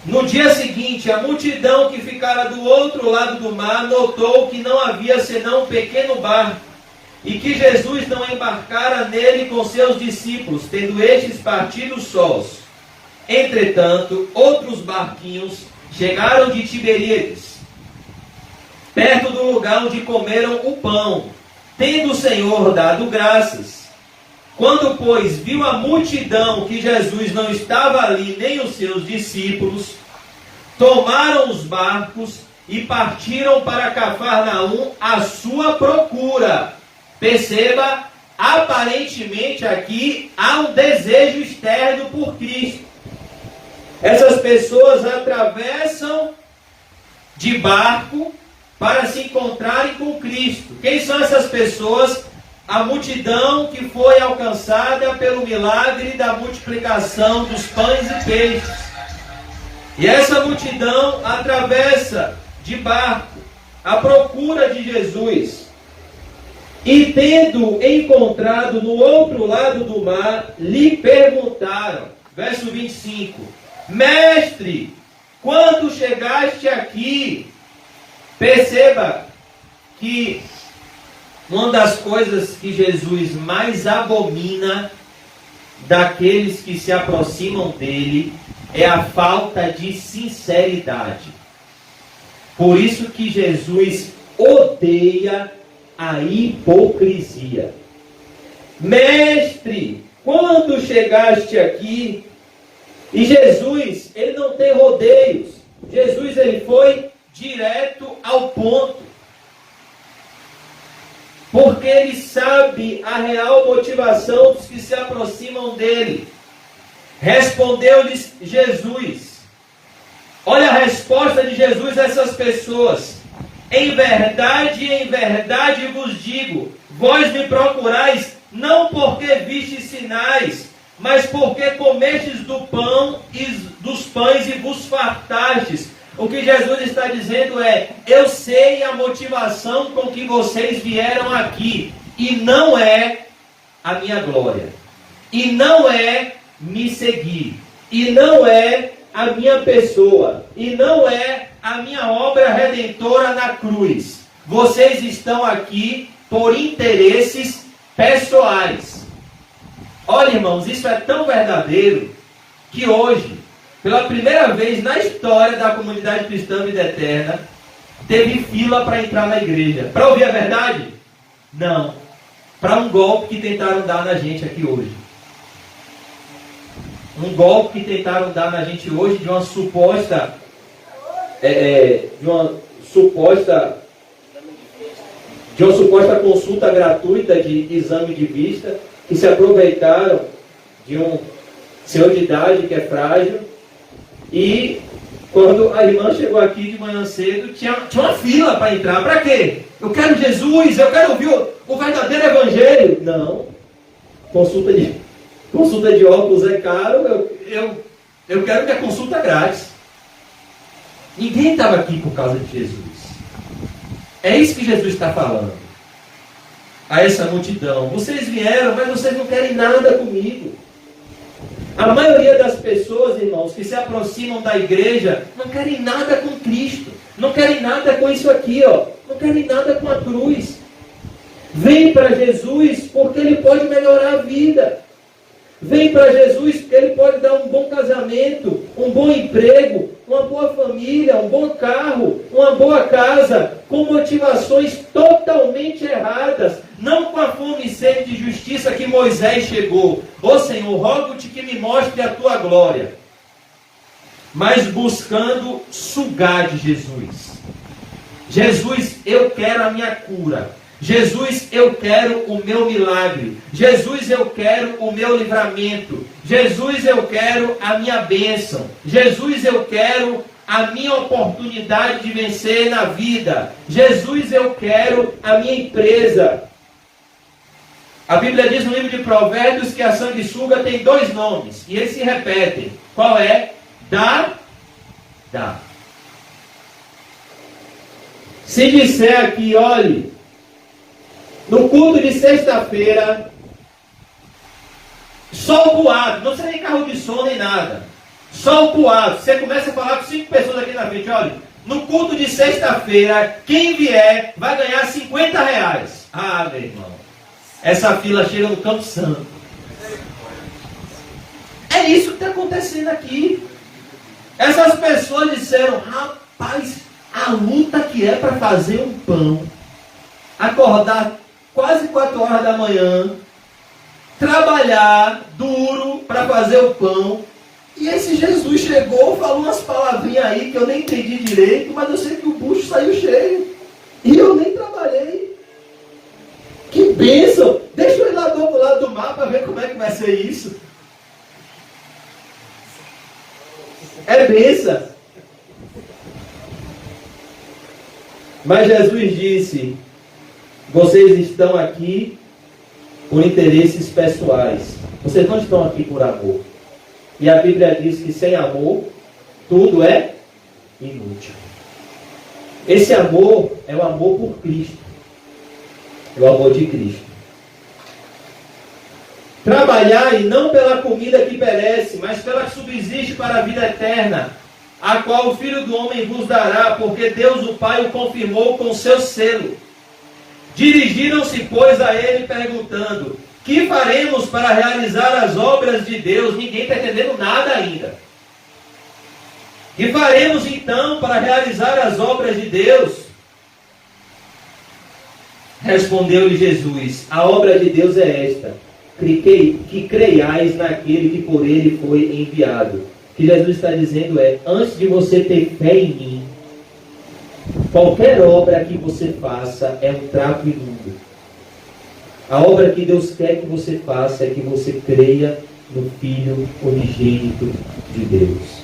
no dia seguinte, a multidão que ficara do outro lado do mar notou que não havia senão um pequeno barco, e que Jesus não embarcara nele com seus discípulos, tendo estes partido sós. Entretanto, outros barquinhos chegaram de Tiberíades, perto do lugar onde comeram o pão, tendo o Senhor dado graças. Quando, pois, viu a multidão que Jesus não estava ali, nem os seus discípulos, tomaram os barcos e partiram para Cafarnaum à sua procura. Perceba, aparentemente aqui há um desejo externo por Cristo. Essas pessoas atravessam de barco para se encontrarem com Cristo. Quem são essas pessoas? A multidão que foi alcançada pelo milagre da multiplicação dos pães e peixes. E essa multidão atravessa de barco à procura de Jesus. E tendo encontrado no outro lado do mar, lhe perguntaram, verso 25, Mestre, quando chegaste aqui? Perceba que uma das coisas que Jesus mais abomina daqueles que se aproximam dele é a falta de sinceridade. Por isso que Jesus odeia a hipocrisia. Mestre, quando chegaste aqui? E Jesus, ele não tem rodeios. Jesus, ele foi direto ao ponto. Porque ele sabe a real motivação dos que se aproximam dele. Respondeu-lhes Jesus. Olha a resposta de Jesus a essas pessoas. Em verdade vos digo, vós me procurais, não porque vistes sinais, mas porque comestes do pão e dos pães e vos fartastes. O que Jesus está dizendo é, eu sei a motivação com que vocês vieram aqui, e não é a minha glória, e não é me seguir, e não é a minha pessoa, e não é a minha obra redentora na cruz. Vocês estão aqui por interesses pessoais. Olha, irmãos, isso é tão verdadeiro que hoje, pela primeira vez na história da comunidade cristã Vida Eterna, teve fila para entrar na igreja. Para ouvir a verdade? Não. Para um golpe que tentaram dar na gente aqui hoje. Um golpe que tentaram dar na gente hoje de uma suposta consulta gratuita de exame de vista, que se aproveitaram de um senhor de idade que é frágil. E quando a irmã chegou aqui de manhã cedo, tinha uma fila para entrar. Para quê? Eu quero Jesus, eu quero ouvir o verdadeiro evangelho. Não. Consulta de óculos é caro, eu quero minha consulta grátis. Ninguém estava aqui por causa de Jesus. É isso que Jesus está falando a essa multidão. Vocês vieram, mas vocês não querem nada comigo. A maioria das pessoas, irmãos, que se aproximam da igreja, não querem nada com Cristo. Não querem nada com isso aqui, ó. Não querem nada com a cruz. Vem para Jesus porque Ele pode melhorar a vida. Vem para Jesus porque Ele pode dar um bom casamento, um bom emprego, uma boa família, um bom carro, uma boa casa, com motivações totalmente erradas, não com a fome e sede de justiça que Moisés chegou. Ó Senhor, rogo-te que me mostre a tua glória. Mas buscando sugar de Jesus. Jesus, eu quero a minha cura. Jesus, eu quero o meu milagre. Jesus, eu quero o meu livramento. Jesus, eu quero a minha bênção. Jesus, eu quero a minha oportunidade de vencer na vida. Jesus, eu quero a minha empresa. A Bíblia diz no livro de Provérbios que a sanguessuga tem 2 nomes, e eles se repetem. Qual é? Dá. Se disser aqui, olhe, no culto de sexta-feira, só o boato, não sei nem carro de som nem nada, só o boato, você começa a falar com 5 pessoas aqui na frente, olha, no culto de sexta-feira, quem vier vai ganhar R$50. Ah, meu irmão, essa fila chega no Campo Santo. É isso que está acontecendo aqui. Essas pessoas disseram, rapaz, a luta que é para fazer um pão, acordar quase 4 horas da manhã, trabalhar duro para fazer o pão, e esse Jesus chegou, falou umas palavrinhas aí que eu nem entendi direito, mas eu sei que o bucho saiu cheio, e eu nem trabalhei. Que bênção! Deixa eu ir lá do outro lado do mar para ver como é que vai ser isso. É bênção. Mas Jesus disse, vocês estão aqui por interesses pessoais. Vocês não estão aqui por amor. E a Bíblia diz que sem amor, tudo é inútil. Esse amor é o amor por Cristo. É o amor de Cristo. Trabalhai não pela comida que perece, mas pela que subsiste para a vida eterna, a qual o Filho do Homem vos dará, porque Deus o Pai o confirmou com seu selo. Dirigiram-se, pois, a ele perguntando, que faremos para realizar as obras de Deus? Ninguém está entendendo nada ainda. Que faremos então para realizar as obras de Deus? Respondeu-lhe Jesus, a obra de Deus é esta, que creiais naquele que por ele foi enviado. O que Jesus está dizendo é, antes de você ter fé em mim, qualquer obra que você faça é um trapo imundo. A obra que Deus quer que você faça é que você creia no Filho unigênito de Deus.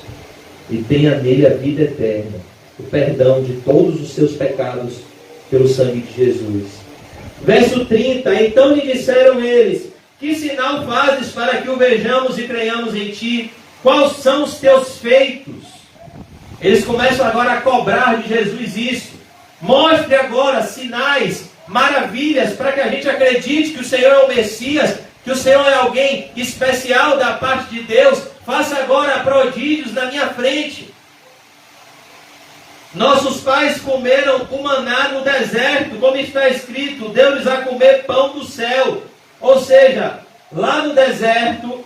E tenha nele a vida eterna, o perdão de todos os seus pecados pelo sangue de Jesus. Verso 30, então lhe disseram eles, que sinal fazes para que o vejamos e creiamos em ti? Quais são os teus feitos? Eles começam agora a cobrar de Jesus isso. Mostre agora sinais, maravilhas, para que a gente acredite que o Senhor é o Messias, que o Senhor é alguém especial da parte de Deus. Faça agora prodígios na minha frente. Nossos pais comeram o maná no deserto, como está escrito, deu-lhes a comer pão do céu. Ou seja, lá no deserto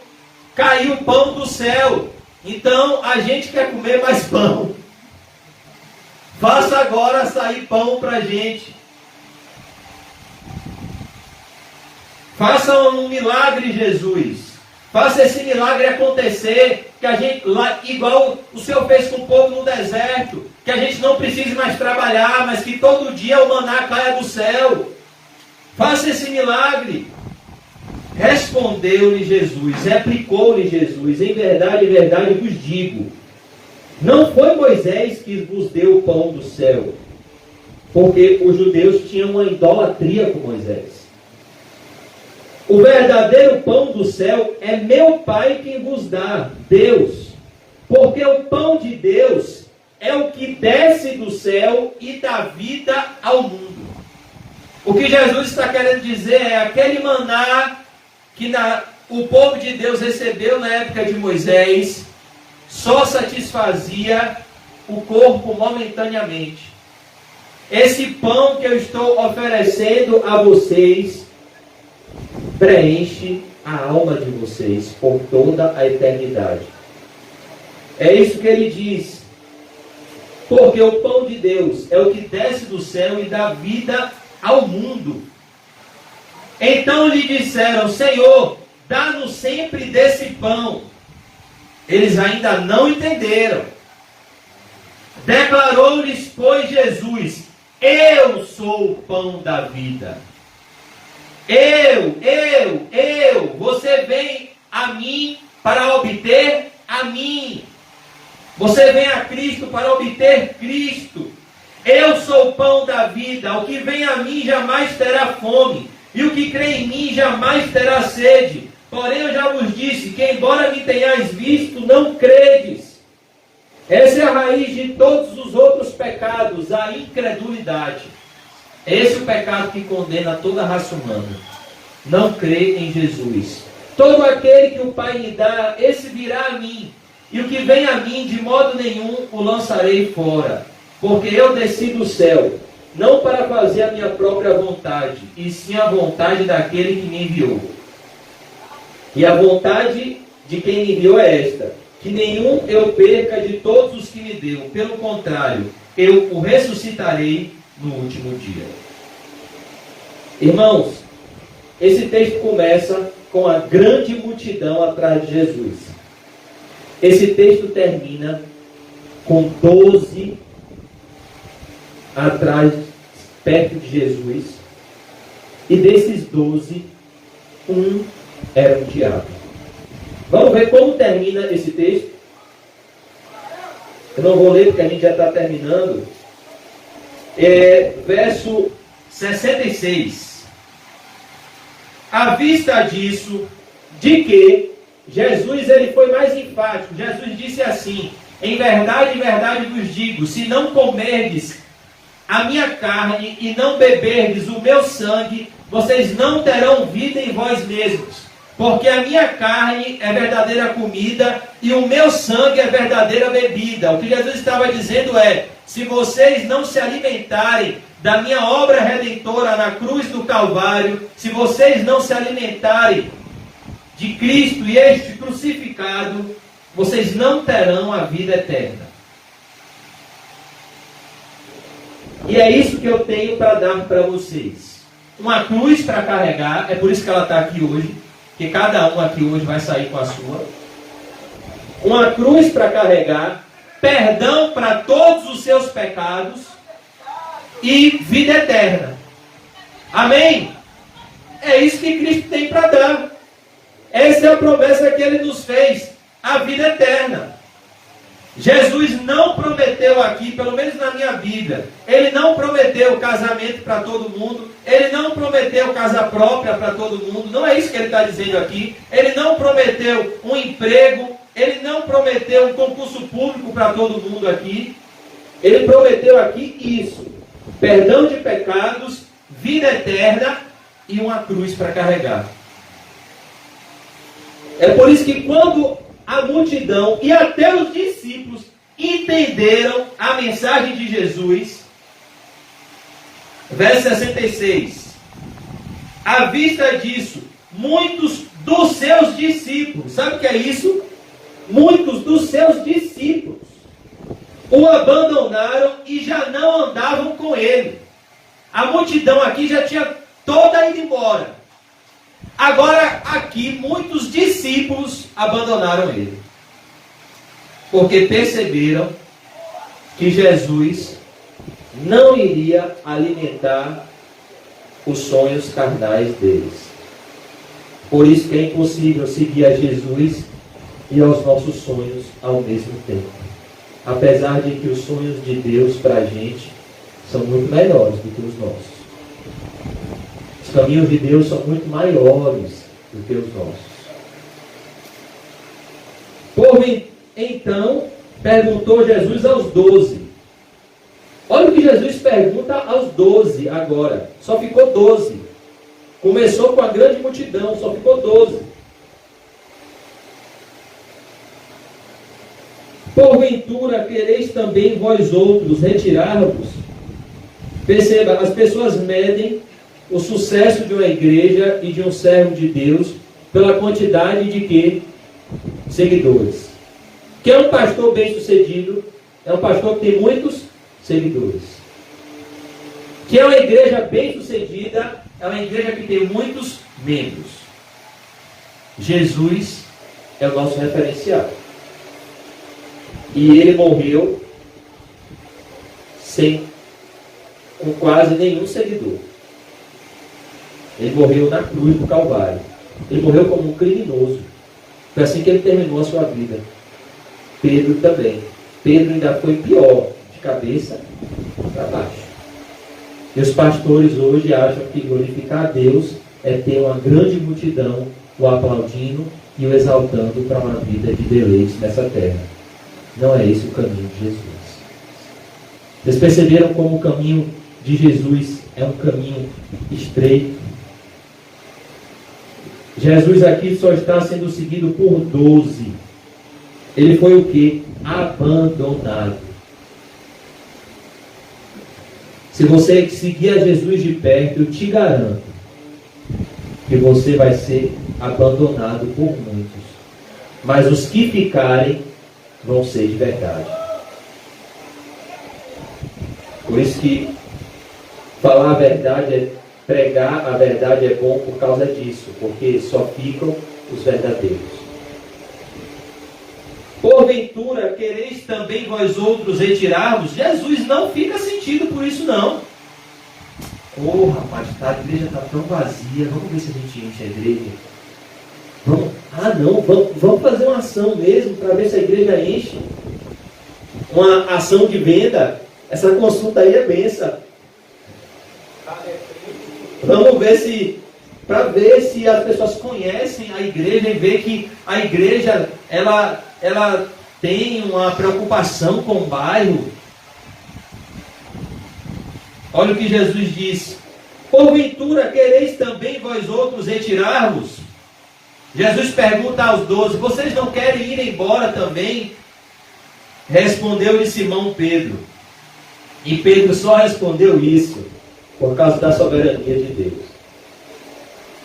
caiu pão do céu. Então a gente quer comer mais pão. Faça agora sair pão para a gente. Faça um milagre, Jesus. Faça esse milagre acontecer, que a gente, lá, igual o Senhor fez com o povo no deserto, que a gente não precise mais trabalhar, mas que todo dia o maná caia do céu. Faça esse milagre. Respondeu-lhe Jesus, replicou-lhe Jesus, em verdade vos digo, não foi Moisés que vos deu o pão do céu, porque os judeus tinham uma idolatria com Moisés. O verdadeiro pão do céu é meu Pai quem vos dá, Deus. Porque o pão de Deus é o que desce do céu e dá vida ao mundo. O que Jesus está querendo dizer é aquele maná que o povo de Deus recebeu na época de Moisés, só satisfazia o corpo momentaneamente. Esse pão que eu estou oferecendo a vocês preenche a alma de vocês por toda a eternidade. É isso que ele diz. Porque o pão de Deus é o que desce do céu e dá vida ao mundo. Então lhe disseram, Senhor, dá-nos sempre desse pão. Eles ainda não entenderam. Declarou-lhes, pois, Jesus, eu sou o pão da vida. Você vem a mim para obter a mim. Você vem a Cristo para obter Cristo. Eu sou o pão da vida. O que vem a mim jamais terá fome. E o que crê em mim jamais terá sede. Porém eu já vos disse que embora me tenhais visto, não credes. Essa é a raiz de todos os outros pecados, a incredulidade. Esse é o pecado que condena toda a raça humana. Não crê em Jesus. Todo aquele que o Pai me dá, esse virá a mim. E o que vem a mim, de modo nenhum o lançarei fora. Porque eu desci do céu, não para fazer a minha própria vontade, e sim a vontade daquele que me enviou. E a vontade de quem me enviou é esta, que nenhum eu perca de todos os que me deu. Pelo contrário, eu o ressuscitarei no último dia. Irmãos, esse texto começa com a grande multidão atrás de Jesus. Esse texto termina com 12 atrás, perto de Jesus. E desses 12, um era um diabo. Vamos ver como termina esse texto? Eu não vou ler porque a gente já está terminando. Verso 66. À vista disso, de que Jesus ele foi mais enfático. Jesus disse assim, em verdade vos digo, se não comerdes a minha carne e não beberdes o meu sangue, vocês não terão vida em vós mesmos. Porque a minha carne é verdadeira comida e o meu sangue é verdadeira bebida. O que Jesus estava dizendo é, se vocês não se alimentarem da minha obra redentora na cruz do Calvário, se vocês não se alimentarem de Cristo e este crucificado, vocês não terão a vida eterna. E é isso que eu tenho para dar para vocês. Uma cruz para carregar, é por isso que ela está aqui hoje, que cada um aqui hoje vai sair com a sua. Uma cruz para carregar, perdão para todos os seus pecados e vida eterna. Amém? É isso que Cristo tem para dar. Essa é a promessa que Ele nos fez, a vida eterna. Jesus não prometeu aqui, pelo menos na minha Bíblia, Ele não prometeu casamento para todo mundo, Ele não prometeu casa própria para todo mundo, não é isso que Ele está dizendo aqui. Ele não prometeu um emprego, Ele não prometeu um concurso público para todo mundo aqui. Ele prometeu aqui isso, perdão de pecados, vida eterna e uma cruz para carregar. É por isso que quando a multidão e até os discípulos entenderam a mensagem de Jesus. Verso 66. À vista disso, muitos dos seus discípulos, sabe o que é isso? Muitos dos seus discípulos o abandonaram e já não andavam com ele. A multidão aqui já tinha toda ido embora. Agora aqui muitos discípulos abandonaram ele, porque perceberam que Jesus não iria alimentar os sonhos carnais deles. Por isso que é impossível seguir a Jesus e aos nossos sonhos ao mesmo tempo. Apesar de que os sonhos de Deus para a gente são muito melhores do que os nossos. Os caminhos de Deus são muito maiores do que os nossos. Então, perguntou Jesus aos 12. Olha o que Jesus pergunta aos 12 agora. Só ficou 12. Começou com a grande multidão, só ficou 12. Porventura, quereis também vós outros retirar-vos? Perceba, as pessoas medem o sucesso de uma igreja e de um servo de Deus pela quantidade de quê? Seguidores. Que é um pastor bem-sucedido? É um pastor que tem muitos seguidores. Que é uma igreja bem-sucedida? É uma igreja que tem muitos membros. Jesus é o nosso referencial. E ele morreu com quase nenhum seguidor. Ele morreu na cruz do Calvário. Ele morreu como um criminoso. Foi assim que ele terminou a sua vida. Pedro também. Pedro ainda foi pior, de cabeça para baixo. E os pastores hoje acham que glorificar a Deus é ter uma grande multidão o aplaudindo e o exaltando para uma vida de deleites nessa terra. Não é esse o caminho de Jesus. Vocês perceberam como o caminho de Jesus é um caminho estreito? Jesus aqui só está sendo seguido por 12. Ele foi o quê? Abandonado. Se você seguir a Jesus de perto, eu te garanto que você vai ser abandonado por muitos. Mas os que ficarem vão ser de verdade. Por isso que falar a verdade, pregar a verdade é bom por causa disso, porque só ficam os verdadeiros. Porventura, quereis também vós outros retirar-vos? Jesus não fica sentido por isso não. Rapaz, a igreja está tão vazia, vamos ver se a gente enche a igreja. Vamos fazer uma ação mesmo para ver se a igreja enche. Uma ação de venda. Essa consulta aí é benção. Vamos ver para ver se as pessoas conhecem a igreja e ver que a igreja, ela tem uma preocupação com o bairro. Olha o que Jesus diz. Porventura, quereis também vós outros retirar-vos? Jesus pergunta aos 12, vocês não querem ir embora também? Respondeu-lhe Simão Pedro. E Pedro só respondeu isso por causa da soberania de Deus.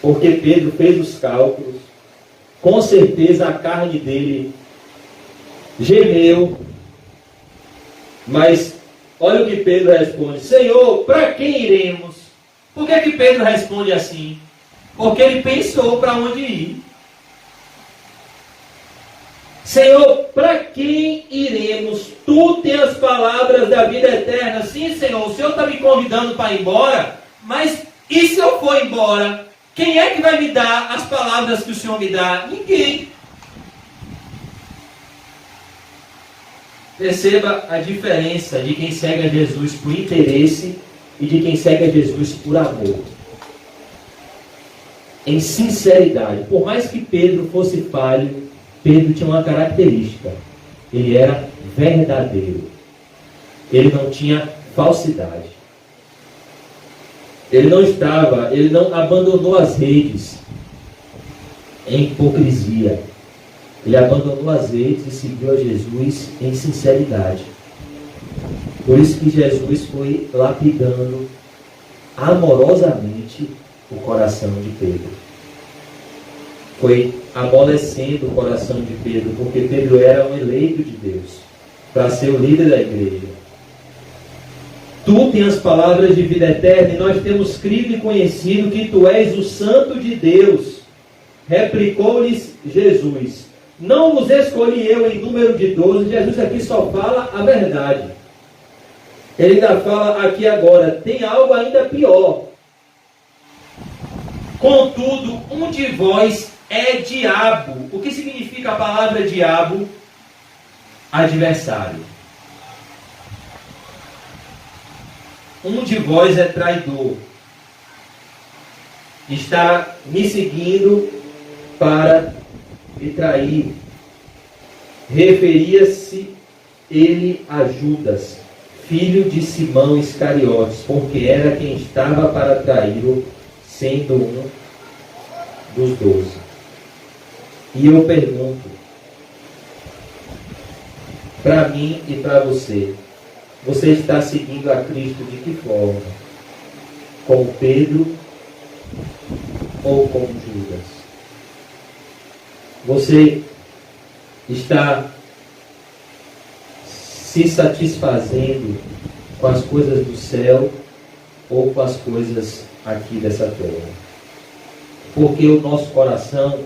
Porque Pedro fez os cálculos, com certeza a carne dele gemeu, mas olha o que Pedro responde: Senhor, para quem iremos? Por que Pedro responde assim? Porque ele pensou para onde ir. Senhor, para quem iremos? Tu tens as palavras da vida eterna. Sim, Senhor, o Senhor está me convidando para ir embora, mas e se eu for embora? Quem é que vai me dar as palavras que o Senhor me dá? Ninguém. Perceba a diferença de quem segue a Jesus por interesse e de quem segue a Jesus por amor. Em sinceridade. Por mais que Pedro fosse falho, Pedro tinha uma característica. Ele era verdadeiro. Ele não tinha falsidade. Ele não abandonou as redes em hipocrisia. Ele abandonou as redes e seguiu a Jesus em sinceridade. Por isso que Jesus foi lapidando amorosamente o coração de Pedro. Foi amolecendo o coração de Pedro, porque Pedro era um eleito de Deus para ser o líder da igreja. Tu tens as palavras de vida eterna, e nós temos crido e conhecido que tu és o Santo de Deus. Replicou-lhes Jesus: não vos escolhi eu em número de 12. Jesus aqui só fala a verdade. Ele ainda fala aqui agora, tem algo ainda pior. Contudo, um de vós é diabo. O que significa a palavra diabo? Adversário. Um de vós é traidor. Está me seguindo para me trair. Referia-se ele a Judas, filho de Simão Iscariotes, porque era quem estava para traí-lo, sendo um dos 12. E eu pergunto, para mim e para você, você está seguindo a Cristo de que forma? Com Pedro ou com Judas? Você está se satisfazendo com as coisas do céu ou com as coisas aqui dessa terra? Porque o nosso coração,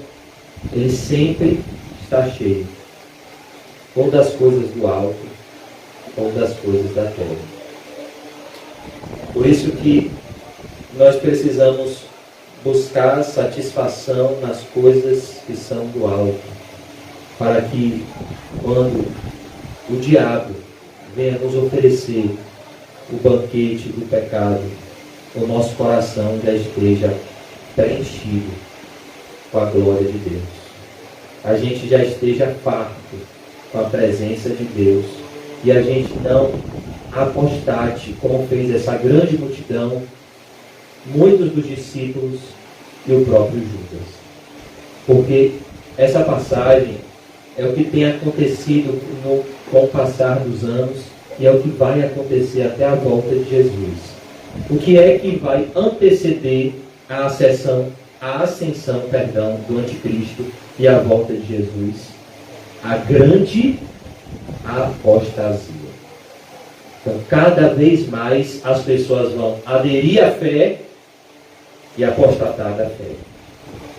ele sempre está cheio, ou das coisas do alto, ou das coisas da terra. Por isso que nós precisamos buscar satisfação nas coisas que são do alto, para que quando o diabo venha nos oferecer o banquete do pecado, o nosso coração já esteja preenchido com a glória de Deus. A gente já esteja farto com a presença de Deus. E a gente não apostate, como fez essa grande multidão, muitos dos discípulos e o próprio Judas. Porque essa passagem é o que tem acontecido com o passar dos anos e é o que vai acontecer até a volta de Jesus. O que é que vai anteceder a ascensão do anticristo e a volta de Jesus? A grande apostasia. Então, cada vez mais as pessoas vão aderir à fé e apostatar da fé.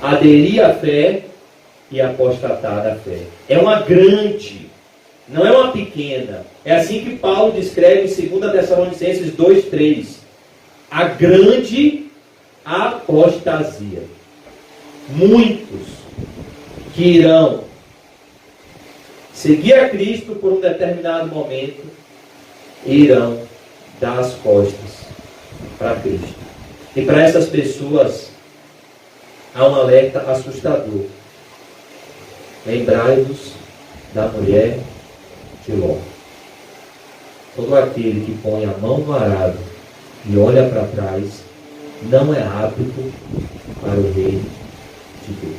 Aderir à fé e apostatar da fé. É uma grande, não é uma pequena. É assim que Paulo descreve em 2 Tessalonicenses 2:3. A grande apostasia. Muitos que irão seguir a Cristo por um determinado momento e irão dar as costas para Cristo. E para essas pessoas há um alerta assustador. Lembrai-vos da mulher de Ló. Todo aquele que põe a mão no arado e olha para trás não é apto para o reino de Deus.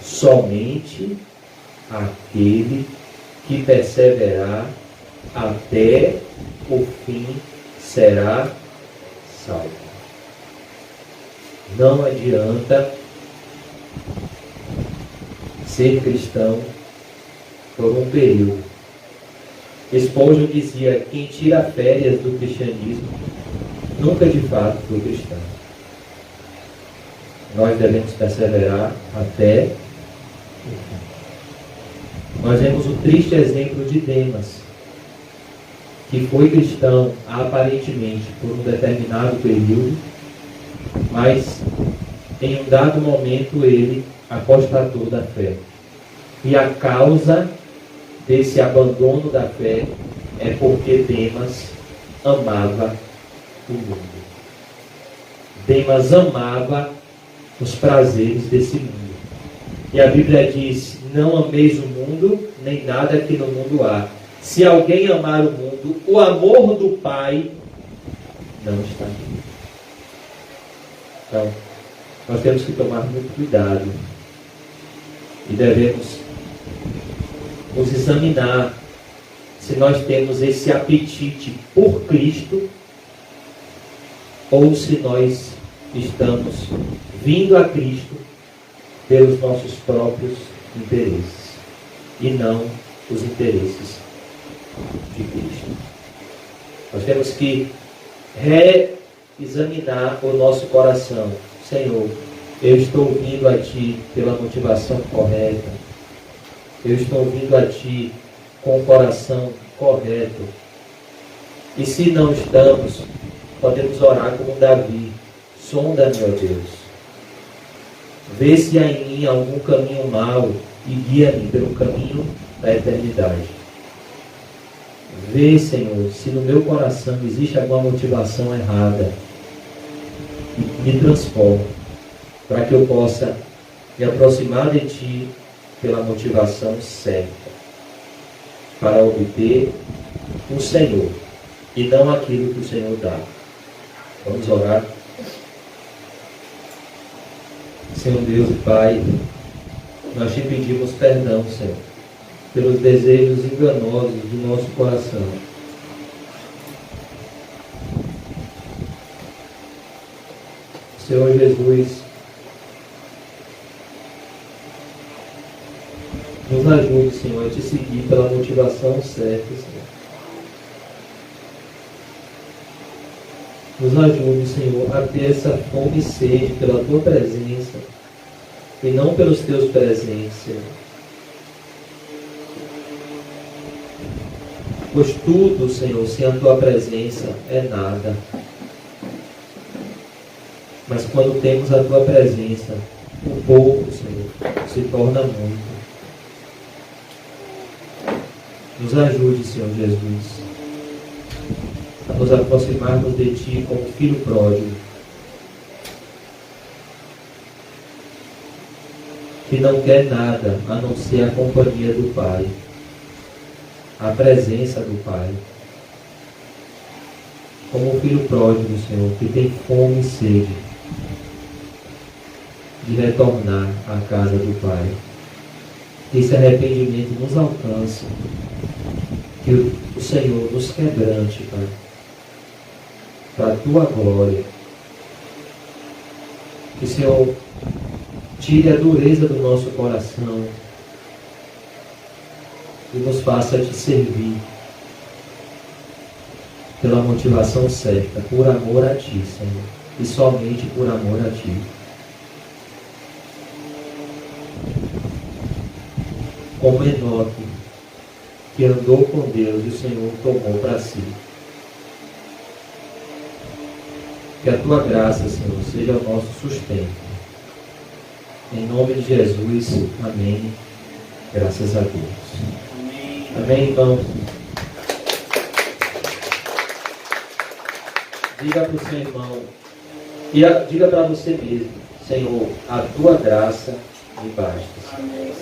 Somente aquele que perseverar até o fim será salvo. Não adianta ser cristão por um período. Spurgeon dizia: quem tira férias do cristianismo nunca de fato foi cristão. Nós devemos perseverar até o fim. Nós vemos o triste exemplo de Demas, que foi cristão aparentemente por um determinado período, mas em um dado momento ele apostatou da fé. E a causa desse abandono da fé é porque Demas amava o mundo. Demas amava os prazeres desse mundo. E a Bíblia diz: não ameis o mundo, nem nada que no mundo há. Se alguém amar o mundo, o amor do Pai não está aqui. Então, nós temos que tomar muito cuidado E devemos nos examinar se nós temos esse apetite por Cristo ou se nós estamos vindo a Cristo pelos nossos próprios interesses e não os interesses de Cristo. Nós temos que reexaminar o nosso coração. Senhor, eu estou vindo a Ti pela motivação correta. Eu estou vindo a Ti com o coração correto. E se não estamos, podemos orar como Davi. Sonda-me, ó Deus. Vê se há em mim algum caminho mau e guia-me pelo caminho da eternidade. Vê, Senhor, se no meu coração existe alguma motivação errada e me transforma, para que eu possa me aproximar de Ti pela motivação certa, para obter o Senhor e não aquilo que o Senhor dá. Vamos orar. Senhor Deus e Pai, nós Te pedimos perdão, Senhor, pelos desejos enganosos do nosso coração. Senhor Jesus, nos ajude, Senhor, a Te seguir pela motivação certa, Senhor. Nos ajude, Senhor, a ter essa fome e sede pela Tua presença e não pelos Teus presentes, Senhor. Pois tudo, Senhor, sem a Tua presença é nada. Mas quando temos a Tua presença, o pouco, Senhor, se torna muito. Nos ajude, Senhor Jesus, a nos aproximarmos de Ti como filho pródigo, que não quer nada a não ser a companhia do Pai, a presença do Pai. Como o filho pródigo, Senhor, que tem fome e sede de retornar à casa do Pai. Que esse arrependimento nos alcance, que o Senhor nos quebrante, Pai, para a Tua glória. Que o Senhor tire a dureza do nosso coração e nos faça Te servir pela motivação certa, por amor a Ti, Senhor, e somente por amor a Ti. Como Enoque, que andou com Deus e o Senhor tomou para si. Que a Tua graça, Senhor, seja o nosso sustento. Em nome de Jesus, amém. Graças a Deus. Amém, amém, irmão. Diga para o seu irmão, e diga para você mesmo: Senhor, a Tua graça me basta. Amém.